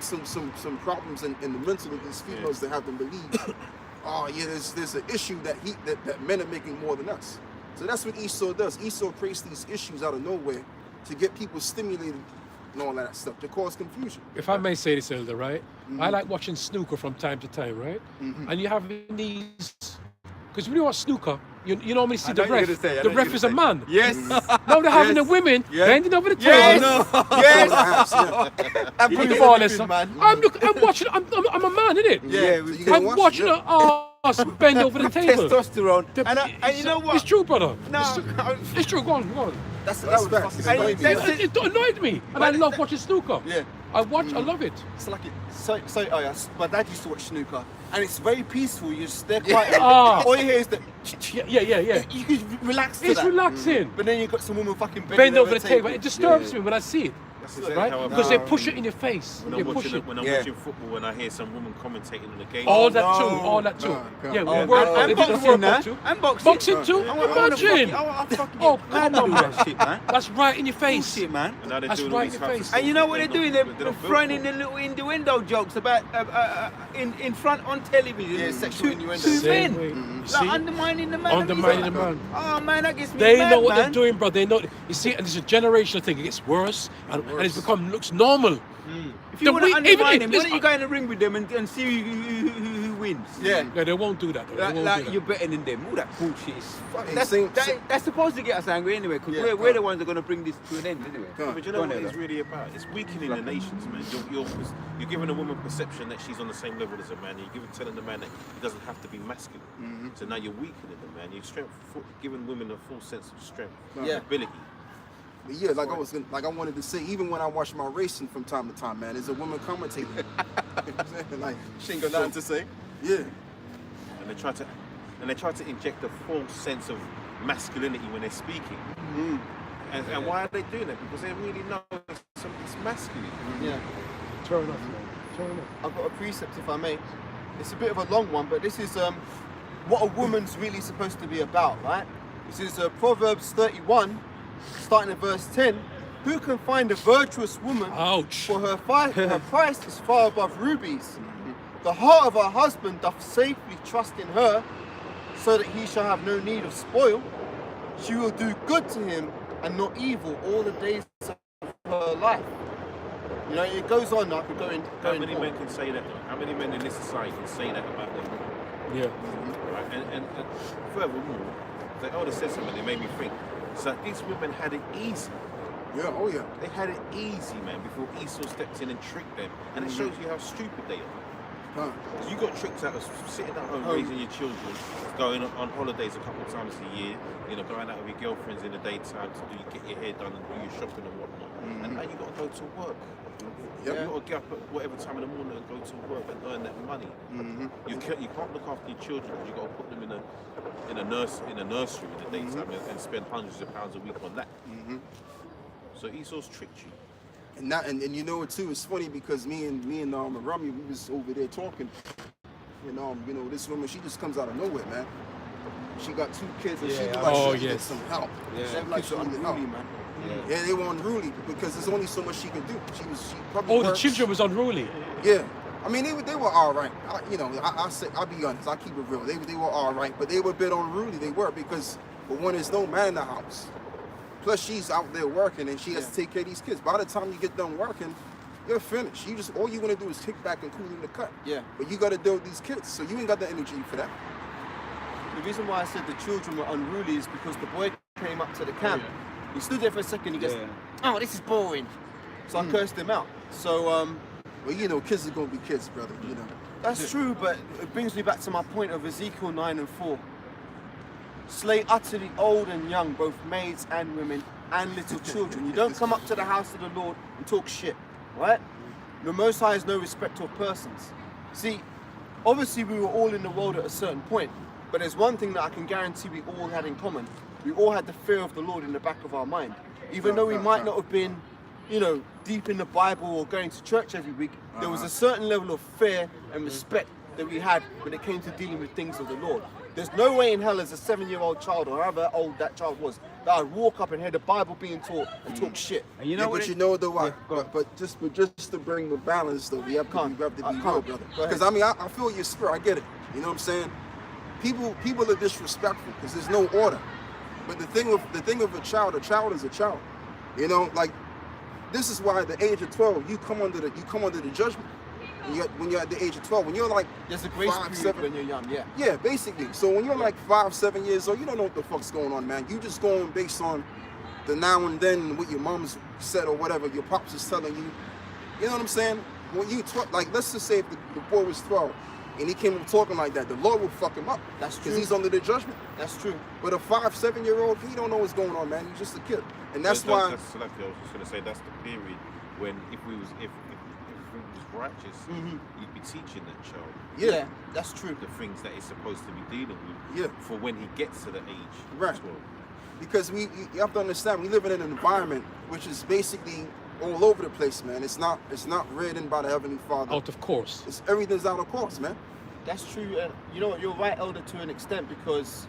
some problems in the mental of these females that have them believe, oh yeah, there's an issue that men are making more than us. So that's what Esau does. Esau creates these issues out of nowhere to get people stimulated and all that stuff, to cause confusion. If I may say this, Elder, right? I like watching snooker from time to time, right? And you have these, because when you watch snooker, you normally see the ref. The ref is a man. Yes. Now they're having the women bending over the table. Yes. Yes. Put the ball in, son. man. I'm watching. I'm a man, innit? Yeah, So you gonna I'm watch watching it? us bend over the table. testosterone. The- And you know what? It's true, brother. No. It's true. Go on. That That's was facts. fucking And annoying me. that's It annoyed me, and I love watching snooker. Yeah. I love it. It's like my dad used to watch snooker, and it's very peaceful. You just stay quiet. Ah. All you hear is the. Yeah. You can relax to It's that. relaxing. But then you got some woman fucking Bend over the table. It disturbs me when I see it, that's exactly right? how I Because feel. they push it in your face. When They I'm push watching it. when I'm watching football and I hear some woman commentating on the game. All Oh, that no. too. All that too. No, Yeah, no. we And World Cup. They did the boxing World now. Cup too. And boxing. Boxing too. Imagine. I fucking Oh, get come mad on, about man. that shit, man. That's right in your face. Bullshit, man. And now they're That's doing all right these in your types of face. stuff And you know that what they're not- doing? they're They're not built throwing for. in the little innuendo jokes about in front on television. Yeah, sexual innuendo. Two Same men. way. You Like see? undermining the man. Undermining the man. Oh man, that gets me They mad, know what man. they're doing, bro. They know. You see, and it's a generational thing. It gets worse, and it's looks normal. If you want to even undermine if- them, why don't listen, you go in the ring with them and see who wins? Yeah. Yeah, they won't do that. They won't Like do that. you're better than them. All that bullshit is Hey, fucking. That's supposed to get us angry anyway, because we're the ones that are going to bring this to an end anyway. But you Go know on what there, it's bro. really about? It's weakening the nations, man. You're giving a woman perception that she's on the same level as a man. You're telling the man that he doesn't have to be masculine. So now you're weakening the man. You're giving women a full sense of strength, Yeah. ability. But yeah, like I wanted to say, even when I watch my racing from time to time, man, there's a woman commentating. Like, She ain't got nothing to say. yeah. And they try to inject a false sense of masculinity when they're speaking. And why are they doing that? Because they really know it's masculine. Yeah. Turn off, man. Turn off. I've got a precept, if I may. It's a bit of a long one, but this is what a woman's really supposed to be about, right? This is Proverbs 31, starting at verse 10. Who can find a virtuous woman? Ouch. For her price is far above rubies. The heart of her husband doth safely trust in her, so that he shall have no need of spoil. She will do good to him and not evil all the days of her life. You know, it goes on. I could go in. How many men can say that? How many men in this society can say that about them? Yeah. Right? And furthermore, they older said something that made me think. So these women had it easy. Yeah, oh yeah. They had it easy, man, before Esau stepped in and tricked them. And it shows you how stupid they are. Huh. Because you got tricked out of sitting at home raising your children, going on holidays a couple of times a year, you know, going out with your girlfriends in the daytime to get your hair done and do your shopping and whatnot. And now you got to go to work. Yep. You got to get up at whatever time in the morning and go to work and earn that money. You can't look after your children because you got to put them in a nursery in the daytime and spend hundreds of pounds a week on that. So Esau's tricked you. And you know what too? It's funny because me and Rami, we was over there talking. And you know, this woman, she just comes out of nowhere, man. She got 2 kids and she was like, Oh, she needed yes. some help. Yeah. She was like, she needed help. man. Yeah, they were unruly because there's only so much she could do. She probably Oh, the works. children was unruly. Yeah, I mean they were all right. I'll be honest. I'll keep it real. They were all right, but they were a bit unruly. They were because, for one, there's no man in the house. plus she's out there working and she has to take care of these kids. By the time you get done working, you're finished. All you want to do is kick back and cool in the cut. Yeah. But you got to deal with these kids, so you ain't got the energy for that. The reason why I said the children were unruly is because the boy came up to the camp. He stood there for a second. He goes, "Oh, this is boring." So I cursed him out. So, well, you know, kids are gonna be kids, brother. You know. that's true, but it brings me back to my point of Ezekiel 9:4. Slay utterly old and young, both maids and women and little children. You don't come up to the house of the Lord and talk shit, right? The Most High has no respect of persons. See, obviously we were all in the world at a certain point, but there's one thing that I can guarantee we all had in common. We all had the fear of the Lord in the back of our mind. Even though we might not have been, you know, deep in the Bible or going to church every week, there was a certain level of fear and respect that we had when it came to dealing with things of the Lord. There's no way in hell as a 7-year-old child or however old that child was that I'd walk up and hear the Bible being taught and talk shit. And you know what? But you know though, but just to bring the balance though, we have to be real, brother. Because I mean, I feel your spirit. I get it. You know what I'm saying? People are disrespectful because there's no order. But the thing of a child is a child. You know, like this is why at the age of 12 you come under the judgment. When you're at the age of 12, when you're like there's a grace 5, period 7, when you're young, yeah. Yeah, basically. So when you're like 5, 7 years old, you don't know what the fuck's going on, man. You just going based on the now and then, what your mom's said or whatever your pops is telling you. You know what I'm saying? When you like, let's just say if the boy was 12 and he came up talking like that, the Lord will fuck him up. That's true. Because he's under the judgment. That's true. But a 5, 7-year-old, he don't know what's going on, man. He's just a kid, and that's why. That's selective. I was just gonna say that's the period when if we was righteous, you'd be teaching that child. Yeah, that's true. The things that he's supposed to be dealing with. Yeah. For when he gets to the age. Right. 12. Because you have to understand, we live in an environment which is basically all over the place, man. It's not written by the Heavenly Father. Out of course. Everything's out of course, man. That's true, and you know what? You're right, Elder, to an extent, because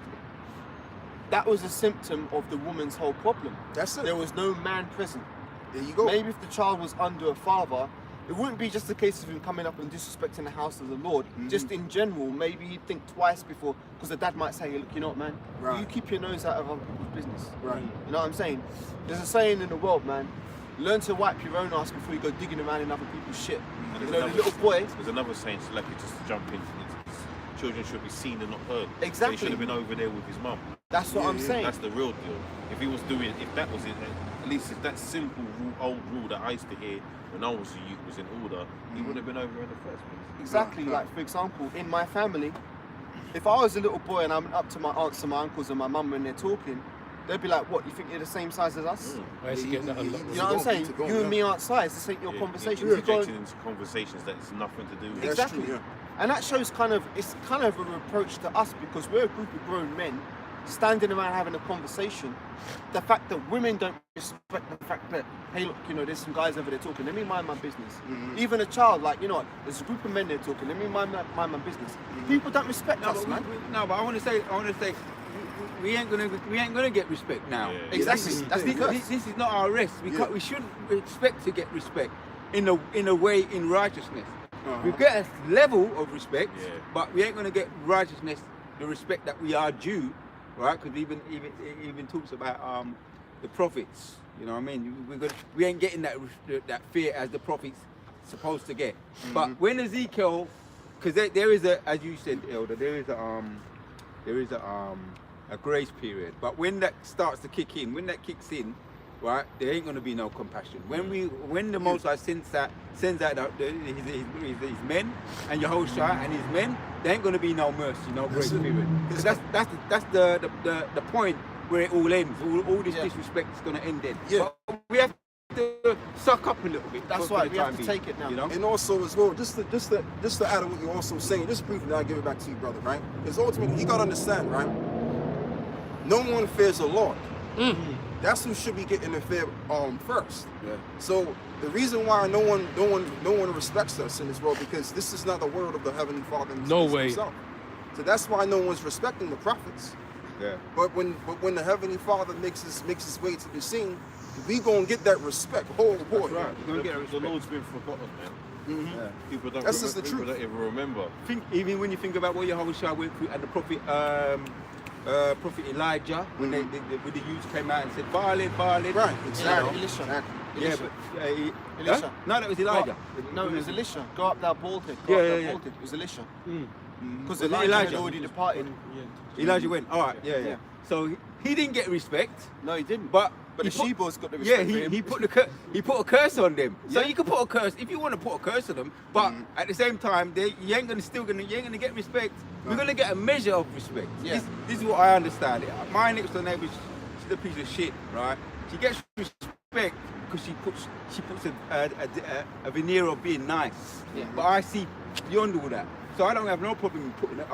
that was a symptom of the woman's whole problem. That's it. There was no man present. There you go. Maybe if the child was under a father, it wouldn't be just a case of him coming up and disrespecting the house of the Lord. Just in general, maybe he'd think twice before, because the dad might say, hey, look, you know what, man? Right. You keep your nose out of other people's business. Right. You know what I'm saying? There's a saying in the world, man, learn to wipe your own ass before you go digging around in other people's shit. And You know, the little boy. There's another saying, so like, just to jump in. Children should be seen and not heard. Exactly. They should have been over there with his mum. That's what I'm saying. That's the real deal. If he was doing, if that was it, at least if that simple old rule that I used to hear when I was a youth was in order, he wouldn't have been over in the first place. Exactly. Like, for example, in my family, if I was a little boy and I'm up to my aunts and my uncles and my mum when they're talking, they'd be like, what, you think you're the same size as us? Why is he getting that unlocked? You know what I'm saying? You and me aren't size. This ain't your conversation. You're projecting into conversations that it's nothing to do with. Exactly. That's true, And that shows it's kind of a reproach to us, because we're a group of grown men standing around having a conversation. The fact that women don't respect the fact that, hey, look, you know, there's some guys over there talking, let me mind my business. Even a child, like, you know what, there's a group of men there talking, let me mind my business. People don't respect us, man. But I want to say, we ain't gonna get respect now. Yeah. Exactly. That's the curse. This is not our rest. We shouldn't expect to get respect in a way in righteousness. We get a level of respect, but we ain't gonna get righteousness, the respect that we are due, right? Because even talks about the prophets. You know what I mean? We ain't getting that fear as the prophets supposed to get. But when Ezekiel, because there is a, as you said, Elder, there is a grace period. But when that starts to kick in, when that kicks in, right, there ain't gonna be no compassion. When the Most High sends out his men and Yehoshua and his men, there ain't gonna be no mercy, no grace period. Because that's the point where it all ends. All this disrespect is gonna end then. Yeah. But we have to suck up a little bit. That's right. We have to take it now. You know? And also as well, just to add on what you're also saying, just briefly, I'll give it back to you, brother, right? Because ultimately, you gotta understand, right? No one fears the Lord. That's who should be getting the fear first. Yeah. So the reason why no one respects us in this world, because this is not the word of the Heavenly Father himself. So that's why no one's respecting the prophets. Yeah. But when the Heavenly Father makes his way to the scene, we gonna get that respect. Oh boy. That's right. We're gonna get respect. The Lord's been forgotten, man. Yeah. People don't. That's just the people truth. don't even remember. Even when you think about what Yehoshua went through and the prophet Prophet Elijah when the youth came out and said violent. Right, exactly. Elisha. Yeah, but Elisha. No, that was Elijah. No, it was Elisha. Go up that bald head. Yeah. It was Elisha. Because Was it Elijah had Elijah? already departed. Elijah went. All right, yeah. So he didn't get respect, No, he didn't. but But he the put- Shebos got the Yeah, respect for him. he put a curse on them. So Yeah. you can put a curse if you want to put a curse on them, but at the same time, you ain't gonna get respect. We're gonna get a measure of respect. Yeah. This is what I understand. My next door neighbour, she's a piece of shit, right? She gets respect because she puts a veneer of being nice. Yeah. But I see beyond all that, so I don't have no problem in putting it.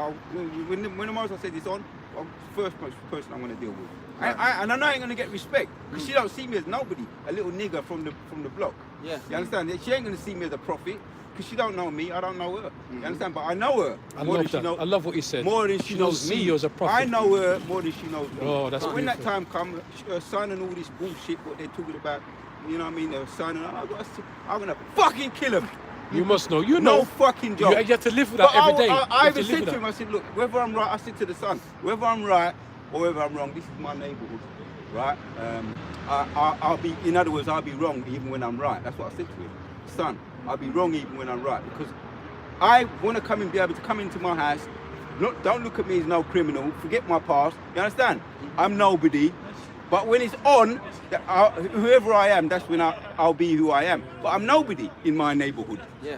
When the most I say this on, I'm the first person I'm gonna deal with. And I know I ain't gonna get respect because she don't see me as nobody, a little nigger from the block. Yeah. You understand? She ain't gonna see me as a prophet because she don't know me. I don't know her. You understand? But I know her I more love than she that. knows. I love what you said. More than she knows see me. you as a prophet. I know her more than she knows me. Oh, that's But when that beautiful. time comes, her son and all this bullshit, what they're talking about, you know what I mean? Her son and I'm gonna fucking kill him. You must know. You No know. fucking You, joke. you have to live with that But every day. I You even have to live said to with him, that. I said, look, whether I'm right, I said to the son, whether I'm right or whether I'm wrong, this is my neighbourhood, right? I'll be, in other words, I'll be wrong even when I'm right. That's what I said to him. Son, I'll be wrong even when I'm right because I want to come and be able to come into my house. Don't look at me as no criminal. Forget my past. You understand? I'm nobody. But when it's on, whoever I am, that's when I'll be who I am. But I'm nobody in my neighbourhood. Yeah.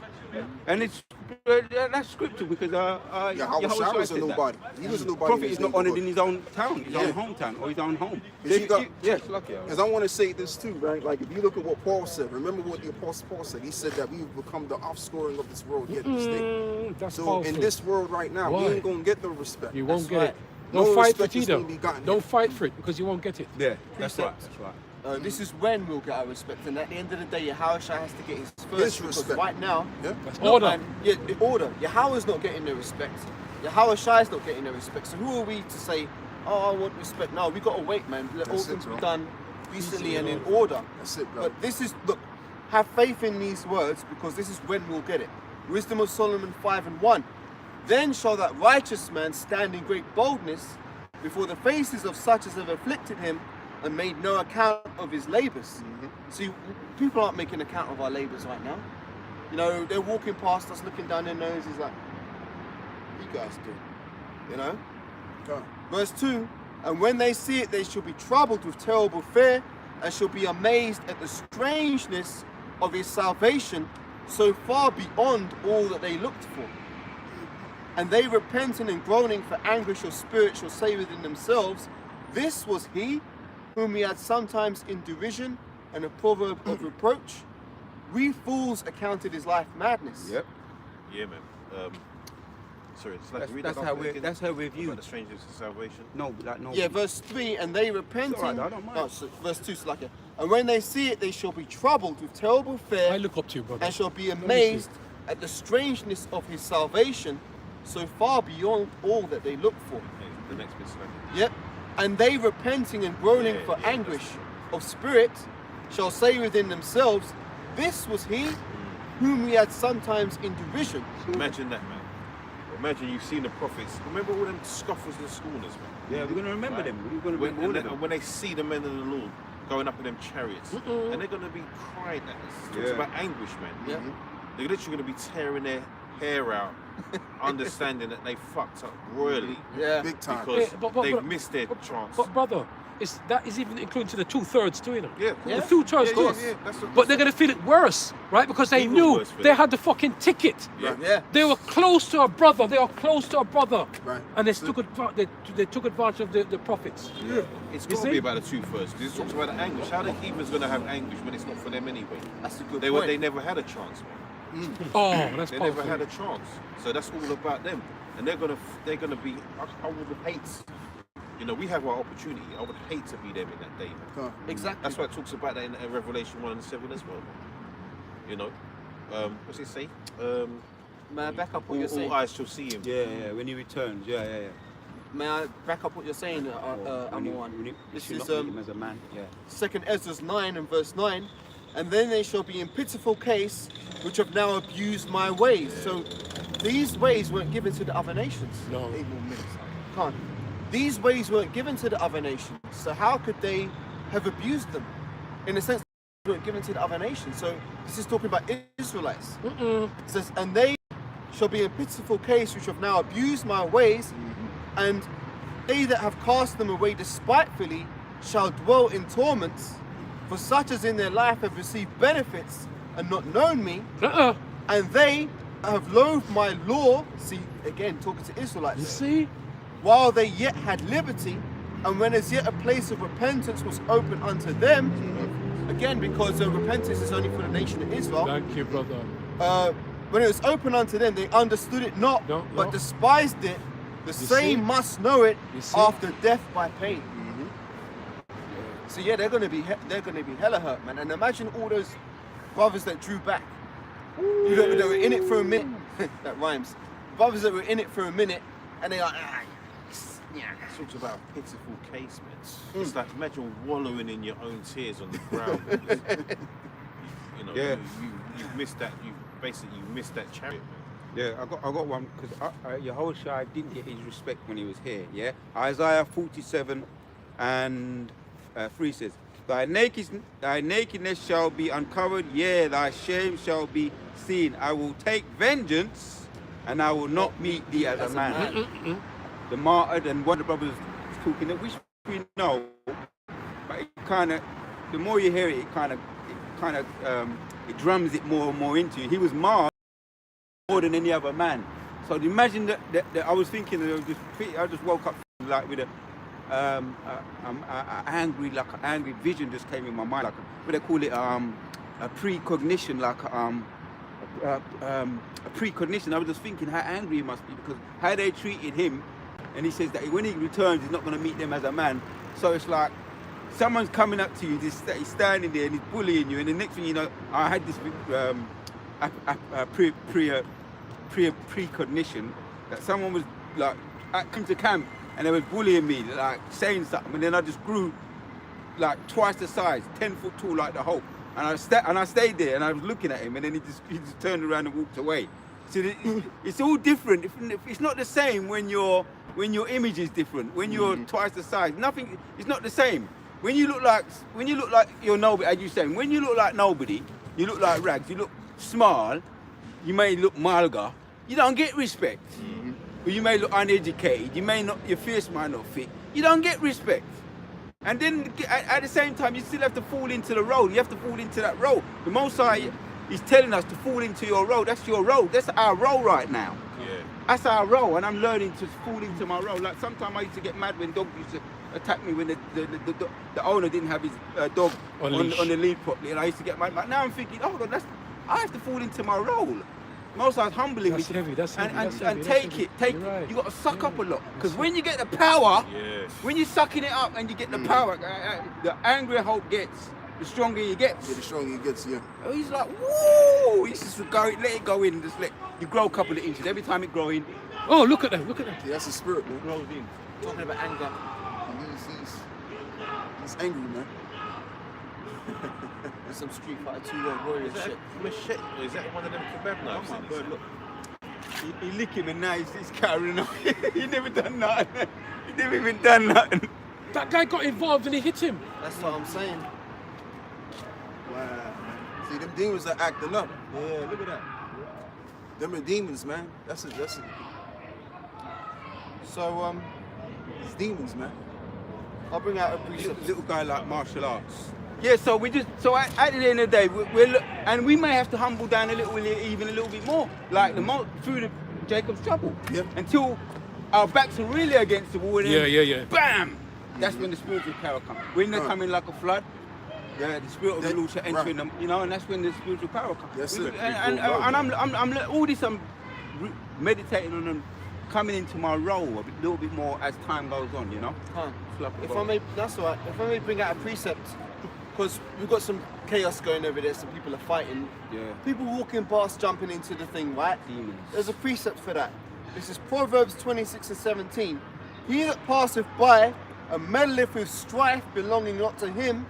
And it's that's scripture because Yahweh was a nobody. He was a nobody. Prophet in his is not honoured in neighborhood. his own town, his own hometown, or his own home. Is he got- Yes, lucky. Because I want to say this too, right? Like if you look at what Paul said, remember what the Apostle Paul said. He said that we've become the offscoring of this world yet this day. That's So powerful. in this world right now, Why? we ain't gonna get no respect. You won't That's get right. it. Don't No fight for respect it is either. gonna be gotten Don't here. fight for it because you won't get it. Yeah, that's right. Precept. That's right. This is when we'll get our respect, and at the end of the day, Yahweh has to get his His first because respect. right now, Yeah. That's no, order. man, yeah, the order. Yahweh's not getting the respect. Yahweh Shai's not getting the respect. So who are we to say, oh, I want respect? No, we got to wait, man. Let all That's it, things be bro. done decently and in order. That's it, bro. But this is, look, have faith in these words because this is when we'll get it. Wisdom of Solomon 5:1. Then shall that righteous man stand in great boldness before the faces of such as have afflicted him and made no account of his labors. See, people aren't making account of our labors right now. You know, they're walking past us, looking down their noses like, you guys do. You know? God. Verse 2, and when they see it, they shall be troubled with terrible fear and shall be amazed at the strangeness of his salvation so far beyond all that they looked for. And they repenting and groaning for anguish of spirit shall say within themselves, this was he whom we had sometimes in derision and a proverb of reproach. We fools accounted his life madness. Yep. Yeah, man. Sorry, it's like read That's that how off we're. again. That's how we're About viewed. the strangers of salvation. No, like no. Yeah, verse 3, and they repenting. It's all right, I don't mind. Oh, so verse 2, so like, and when they see it, they shall be troubled with terrible fear I look up to you, brother. and shall be me see. amazed at the strangeness of his salvation so far beyond all that they look for. Okay, the next bit's like Yep. And they repenting and groaning Yeah, for yeah, anguish of spirit shall say within themselves, this was he whom we had sometimes in derision. Imagine that, man. Imagine you've seen the prophets. Remember all them scoffers and scorners, man. Yeah, we're gonna remember Right. them. We're gonna When, remember all and of then- them. when they see the men of the Lord going up in them chariots, and they're going to be crying at us. It talks Yeah. about anguish, man. Yeah. They're literally going to be tearing their hair out, understanding that they fucked up royally Yeah. Big time. because Yeah, but- they've missed their chance. But brother, that is even including to the 2/3 too, you know. yeah, Yeah. The 2/3, Yeah, course. yeah, that's But they're gonna feel it worse, right? Because they Even knew worse for they them. had the fucking ticket. Yeah. Yeah. They were close to a brother. They are close to a brother, Right. and they took advantage of the prophets. It's You got to see? be about the 2/3 because it talks about the anguish. How the heathens going to have anguish when it's not for them anyway? That's a good They point. never had a chance, man. Oh, that's They powerful. never had a chance. So that's all about them, and they're gonna be. I would hate. You know, we have our opportunity. I would hate to be them in that day, man. God. Exactly. That's why it talks about that in Revelation 1:7 as well. You know, what's it say? May I back up what you're saying? All eyes shall see him. Yeah, yeah. When he returns, yeah. May I back up what you're saying, When he- Amor? when he- This you is should not meet him as a man. Yeah. 2nd Ezra 9 and verse 9, and then they shall be in pitiful case which have now abused my ways. So these ways weren't given to the other nations. No. 8 more minutes. Can't. these ways weren't given to the other nations. So how could they have abused them? In a sense, they weren't given to the other nations. So this is talking about Israelites. It says, and they shall be a pitiful case which have now abused my ways, and they that have cast them away despitefully shall dwell in torments, for such as in their life have received benefits and not known me, and they have loathed my law. See, again, talking to Israelites. You see? While they yet had liberty, and when as yet a place of repentance was open unto them, again, because repentance is only for the nation of Israel. Thank you, brother. When it was open unto them, they understood it not, but despised it. The same must know it after death by pain. So yeah, they're gonna be hella hurt, man. And imagine all those brothers that drew back. You know, they were in it for a minute. That rhymes. Brothers that were in it for a minute, and they're like, Talks about a pitiful case, man. It's like imagine wallowing in your own tears on the ground. You know, you've missed that. You missed that chariot, man. Yeah, I got one because Yehoshua didn't get his respect when he was here. Yeah, Isaiah 47 and 3 says, Thy nakedness shall be uncovered, yea, thy shame shall be seen. I will take vengeance, and I will not meet thee as a man. The martyred and one of the brothers is talking that which we know, but it kind of, the more you hear it, it drums it more and more into you. He was martyred more than any other man. So imagine that I was thinking, I just woke up like with an angry vision just came in my mind, like what they call it, a precognition, like a precognition. I was just thinking how angry he must be because how they treated him, and he says that when he returns, he's not going to meet them as a man. So it's like someone's coming up to you, he's standing there and he's bullying you, and the next thing you know, I had this precognition that someone was like come to camp and they was bullying me, like saying something, and then I just grew like twice the size, 10 foot tall like the Hulk, and I stayed there and I was looking at him, and then he just turned around and walked away. So it's all different. It's not the same when your image is different. When you're twice the size, nothing. It's not the same. When you look like you're nobody, as you saying. When you look like nobody, you look like rags. You look small. You may look malga. You don't get respect. Or you may look uneducated. Your face might not fit. You don't get respect. And then at the same time, you still have to fall into the role. You have to fall into that role. The Most High is telling us to fall into your role. That's your role. That's our role right now. Yeah. That's our role, and I'm learning to fall into my role. Like sometimes I used to get mad when dogs used to attack me when the owner didn't have his dog on the lead properly, and I used to get mad. But now I'm thinking, oh God, I have to fall into my role. Most I was humbling me and take it. Right. You got to suck up a lot, because when you get the power, when you're sucking it up and you get the power, the angrier Hulk gets, the stronger he gets. Yeah, the stronger he gets, yeah. Oh, he's like, woo! He's just let it go in, just let you grow a couple of inches. Every time it grows in. Oh, look at that, look at that. Yeah, that's the spirit, man. Grows in. talking about anger. He's angry, man. There's some Street Fighter 2 warrior shit. Machete? Is that one of them kebab knives? Oh my God, look. He lick him and now he's carrying on. He never done nothing. He never even done nothing. That guy got involved and he hit him. That's what I'm saying. Wow. See, them demons are acting up. Yeah, look at that. Them are demons, man. That's it. So, It's demons, man. I'll bring out a precept. Little guy like martial arts. Yeah, so at the end of the day, and we may have to humble down even a little bit more, like through the Jacob's trouble. Yep. Until our backs are really against the wall. And Yeah. Bam! That's when the spiritual power comes. When they come in like a flood, the spirit of the Lord shall enter in them, and that's when the spiritual power comes. Yes, sir. And I'm all this I'm meditating on them coming into my role a little bit more as time goes on, If I may, that's all right. If I may bring out a precept, because we've got some chaos going over there, some people are fighting. Yeah. People walking past, jumping into the thing, right? Demons. There's a precept for that. This is Proverbs 26 and 17. He that passeth by and meddleth with strife belonging not to him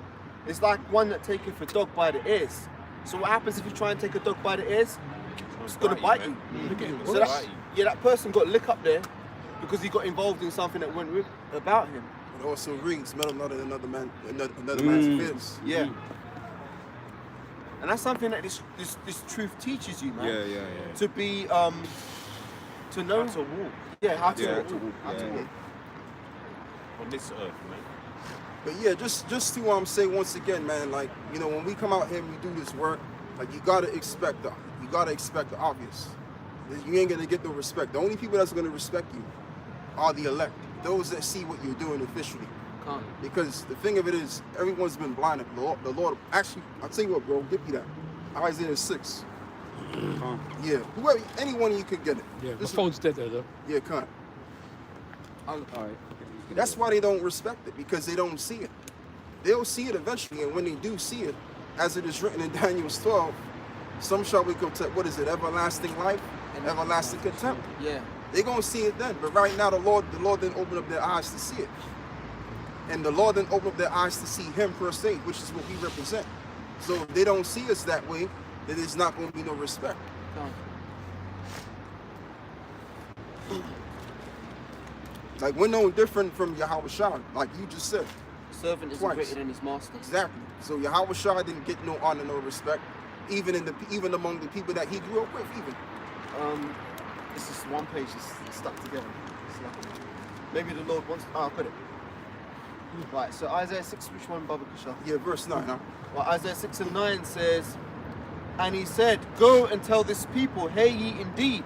is like one that taketh a dog by the ears. So what happens if you try and take a dog by the ears? It's gonna bite you. Mm-hmm. So that person got lick up there, because he got involved in something that went about him. It also reads, metal not in another man's affairs. Yeah. And that's something that this truth teaches you, man. Yeah. To be, to know How to walk Yeah, how to Yeah, walk. to walk, How to yeah. walk. on this earth, man. But yeah, just to say once again, man, like, you know, when we come out here and we do this work, like, you gotta expect the obvious. You ain't gonna get no respect. The only people that's gonna respect you are the elect, those that see what you're doing officially. Can't. Because the thing of it is, everyone's been blinded. The Lord, actually, I'll tell you what, bro, give me that. Isaiah 6. Yeah, whoever, anyone you could get it. Yeah, my This is- phone's dead there though. Yeah, come. All right. That's why they don't respect it, because they don't see it. They'll see it eventually, and when they do see it, as it is written in Daniel 12, some shall be contempt. What is it? Everlasting life and everlasting contempt. Yeah. They're gonna see it then. But right now, the Lord didn't open up their eyes to see it, and the Lord didn't open up their eyes to see Him per se, which is what we represent. So if they don't see us that way, then there's not gonna be no respect. Can't. Like, we're no different from Yahweh Shah, like you just said. Servant is Twice. greater than his master. Exactly. So Yahweh Shah didn't get no honor, no respect, even among the people that he grew up with, even. This is one page that's stuck together. It's like, maybe the Lord wants. I'll put it. Right. So Isaiah 6, which one, Baba Kasha? Yeah, verse 9, huh? Well, Isaiah 6 and 9 says, and he said, go and tell this people, hear ye indeed,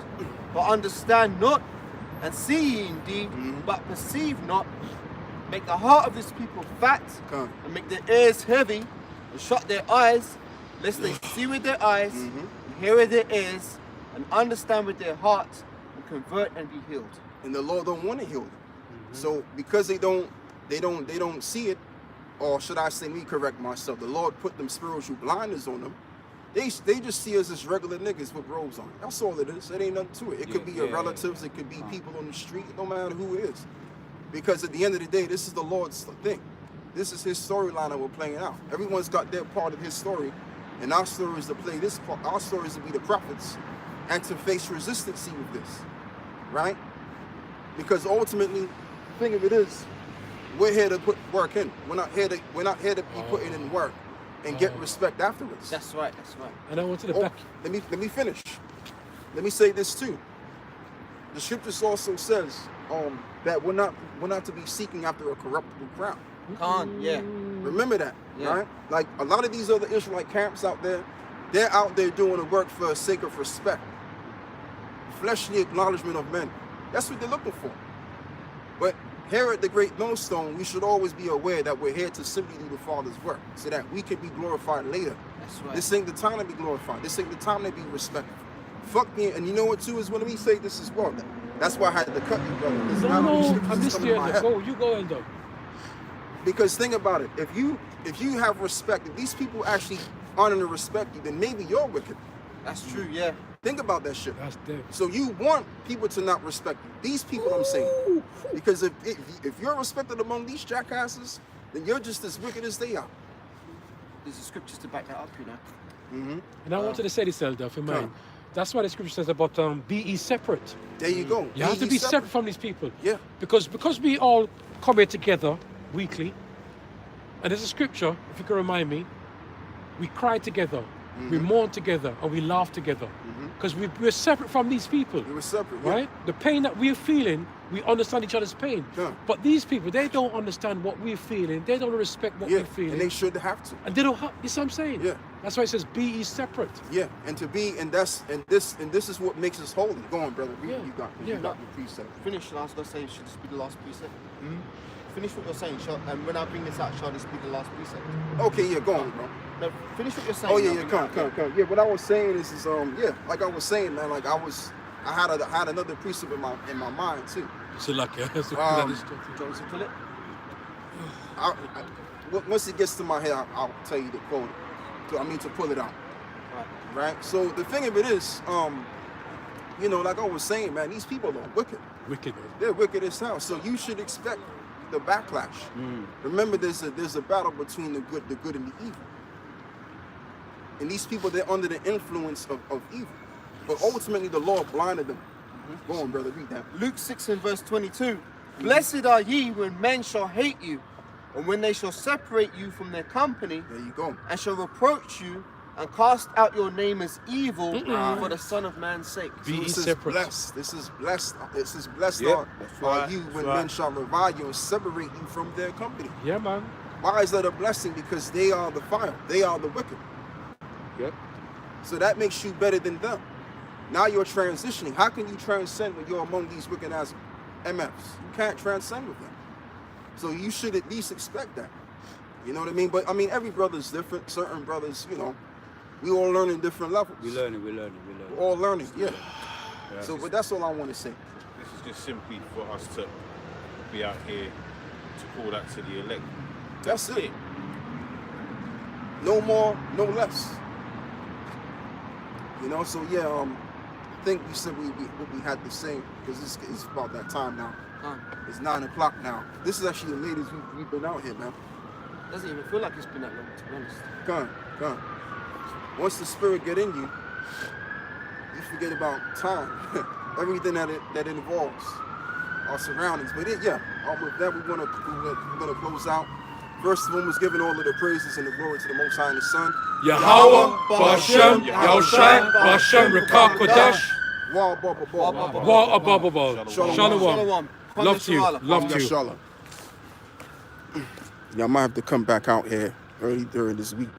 but understand not, and see ye indeed, but perceive not. Make the heart of this people fat, Come. and make their ears heavy, and shut their eyes, lest they see with their eyes, and hear with their ears, and understand with their hearts, and convert and be healed. And the Lord don't want to heal them. So because they don't see it, or should I say, me correct myself, the Lord put them spiritual blinders on them. They just see us as regular niggas with robes on. That's all it is. It ain't nothing to it. It could be your relatives, it could be people on the street, no matter who it is. Because at the end of the day, this is the Lord's thing. This is His storyline that we're playing out. Everyone's got their part of His story, and our story is to play this part. Our story is to be the prophets and to face resistance with this, right? Because ultimately, the thing of it is, we're here to put work in. We're not here to be putting in work and get respect afterwards. That's right, that's right. And I wanted to Oh, back. let me finish. Let me say this too. The scriptures also says that we're not to be seeking after a corruptible crown. Can't, yeah. Remember that, Yeah. right? Like a lot of these other Israelite camps out there, they're out there doing the work for the sake of respect, fleshly acknowledgement of men. That's what they're looking for. But here at the Great Millstone, we should always be aware that we're here to simply do the Father's work, so that we can be glorified later. That's right. This ain't the time to be glorified. This ain't the time to be respected. Fuck me, and you know what too is when me say this as well. That's why I had to cut you, brother. This is how No, these no, scriptures I'm just come to here. my head. Go, you go, Endo. Because think about it. If you have respect, if these people actually honor and respect you, then maybe you're wicked. That's true, yeah. Think about that shit. That's dead. So you want people to not respect you. These people, I'm saying. Because if you're respected among these jackasses, then you're just as wicked as they are. There's the scriptures to back that up, you know. And I wanted to say this, Elder, for mine. Come. That's why the scripture says about be ye separate. There you go. You have to be separate from these people. Yeah. Because we all come here together weekly, and there's a scripture, if you can remind me, we cry together, we mourn together, and we laugh together. Because we're separate from these people. We were separate, yeah. Right? The pain that we're feeling, we understand each other's pain. Yeah. But these people, they don't understand what we're feeling. They don't respect what Yeah, we're feeling. and they should have to. And they don't have, you see what I'm saying? Yeah. That's why it says be ye separate. Yeah, and to be, and this is what makes us holy. Go on, brother. Read Yeah. what you got. Yeah. You got the precept. Finish, and I was going to say, should this be the last precept? Finish what you're saying, and when I bring this out, shall this be the last precept? Okay, yeah, go on, bro. No, finish what you're saying. Oh yeah, I'll yeah, bring come. it out. Yeah, what I was saying is yeah, like I was saying, man, like I had another precept in my mind too. So like, Do you want me to pull it? Once it gets to my head, I'll tell you to quote it. To pull it out. Right. So the thing of it is, like I was saying, man, these people are wicked. Wicked. They're wicked as hell. So you should expect the backlash. Remember, there's a battle between the good and the evil. And these people, they're under the influence of evil. But ultimately, the Lord blinded them Go on, brother, read that. Luke 6 and verse 22. Blessed are ye when men shall hate you, and when they shall separate you from their company, There you go. and shall reproach you, and cast out your name as evil for the Son of Man's sake. Be ye This is separate. blessed. This is blessed. This is blessed Yep, are that's right, you that's when right. men shall revile you and separate you from their company. Yeah, man. Why is that a blessing? Because they are the fire. They are the wicked. Yep. So that makes you better than them. Now you're transitioning. How can you transcend when you're among these wicked ass MFs? You can't transcend with them. So you should at least expect that. You know what I mean? But I mean, every brother's different. Certain brothers, you know, we all learn in different levels. We're learning. We're all learning, yeah. Yeah. So, but that's all I want to say. This is just simply for us to be out here to call that to the elect. That's it. No more, no less. You know, so yeah, I think we said what we had to say because it's about that time now. It's 9 o'clock now. This is actually the latest we've been out here, man. Doesn't even feel like it's been that long, to be honest. Come on. Once the spirit get in you, you forget about time, everything that it involves, our surroundings. But with that we're gonna close out. First one was giving all of the praises and the glory to the Most High and the Son. Yahweh, Bashem, Yahushai, Bashem, Rekah Kodesh, Wa ba ba ba. Wa Ababa. Shalom. Shalom. Love to you. Love to you. Inshallah. Y'all might have to come back out here early during this week.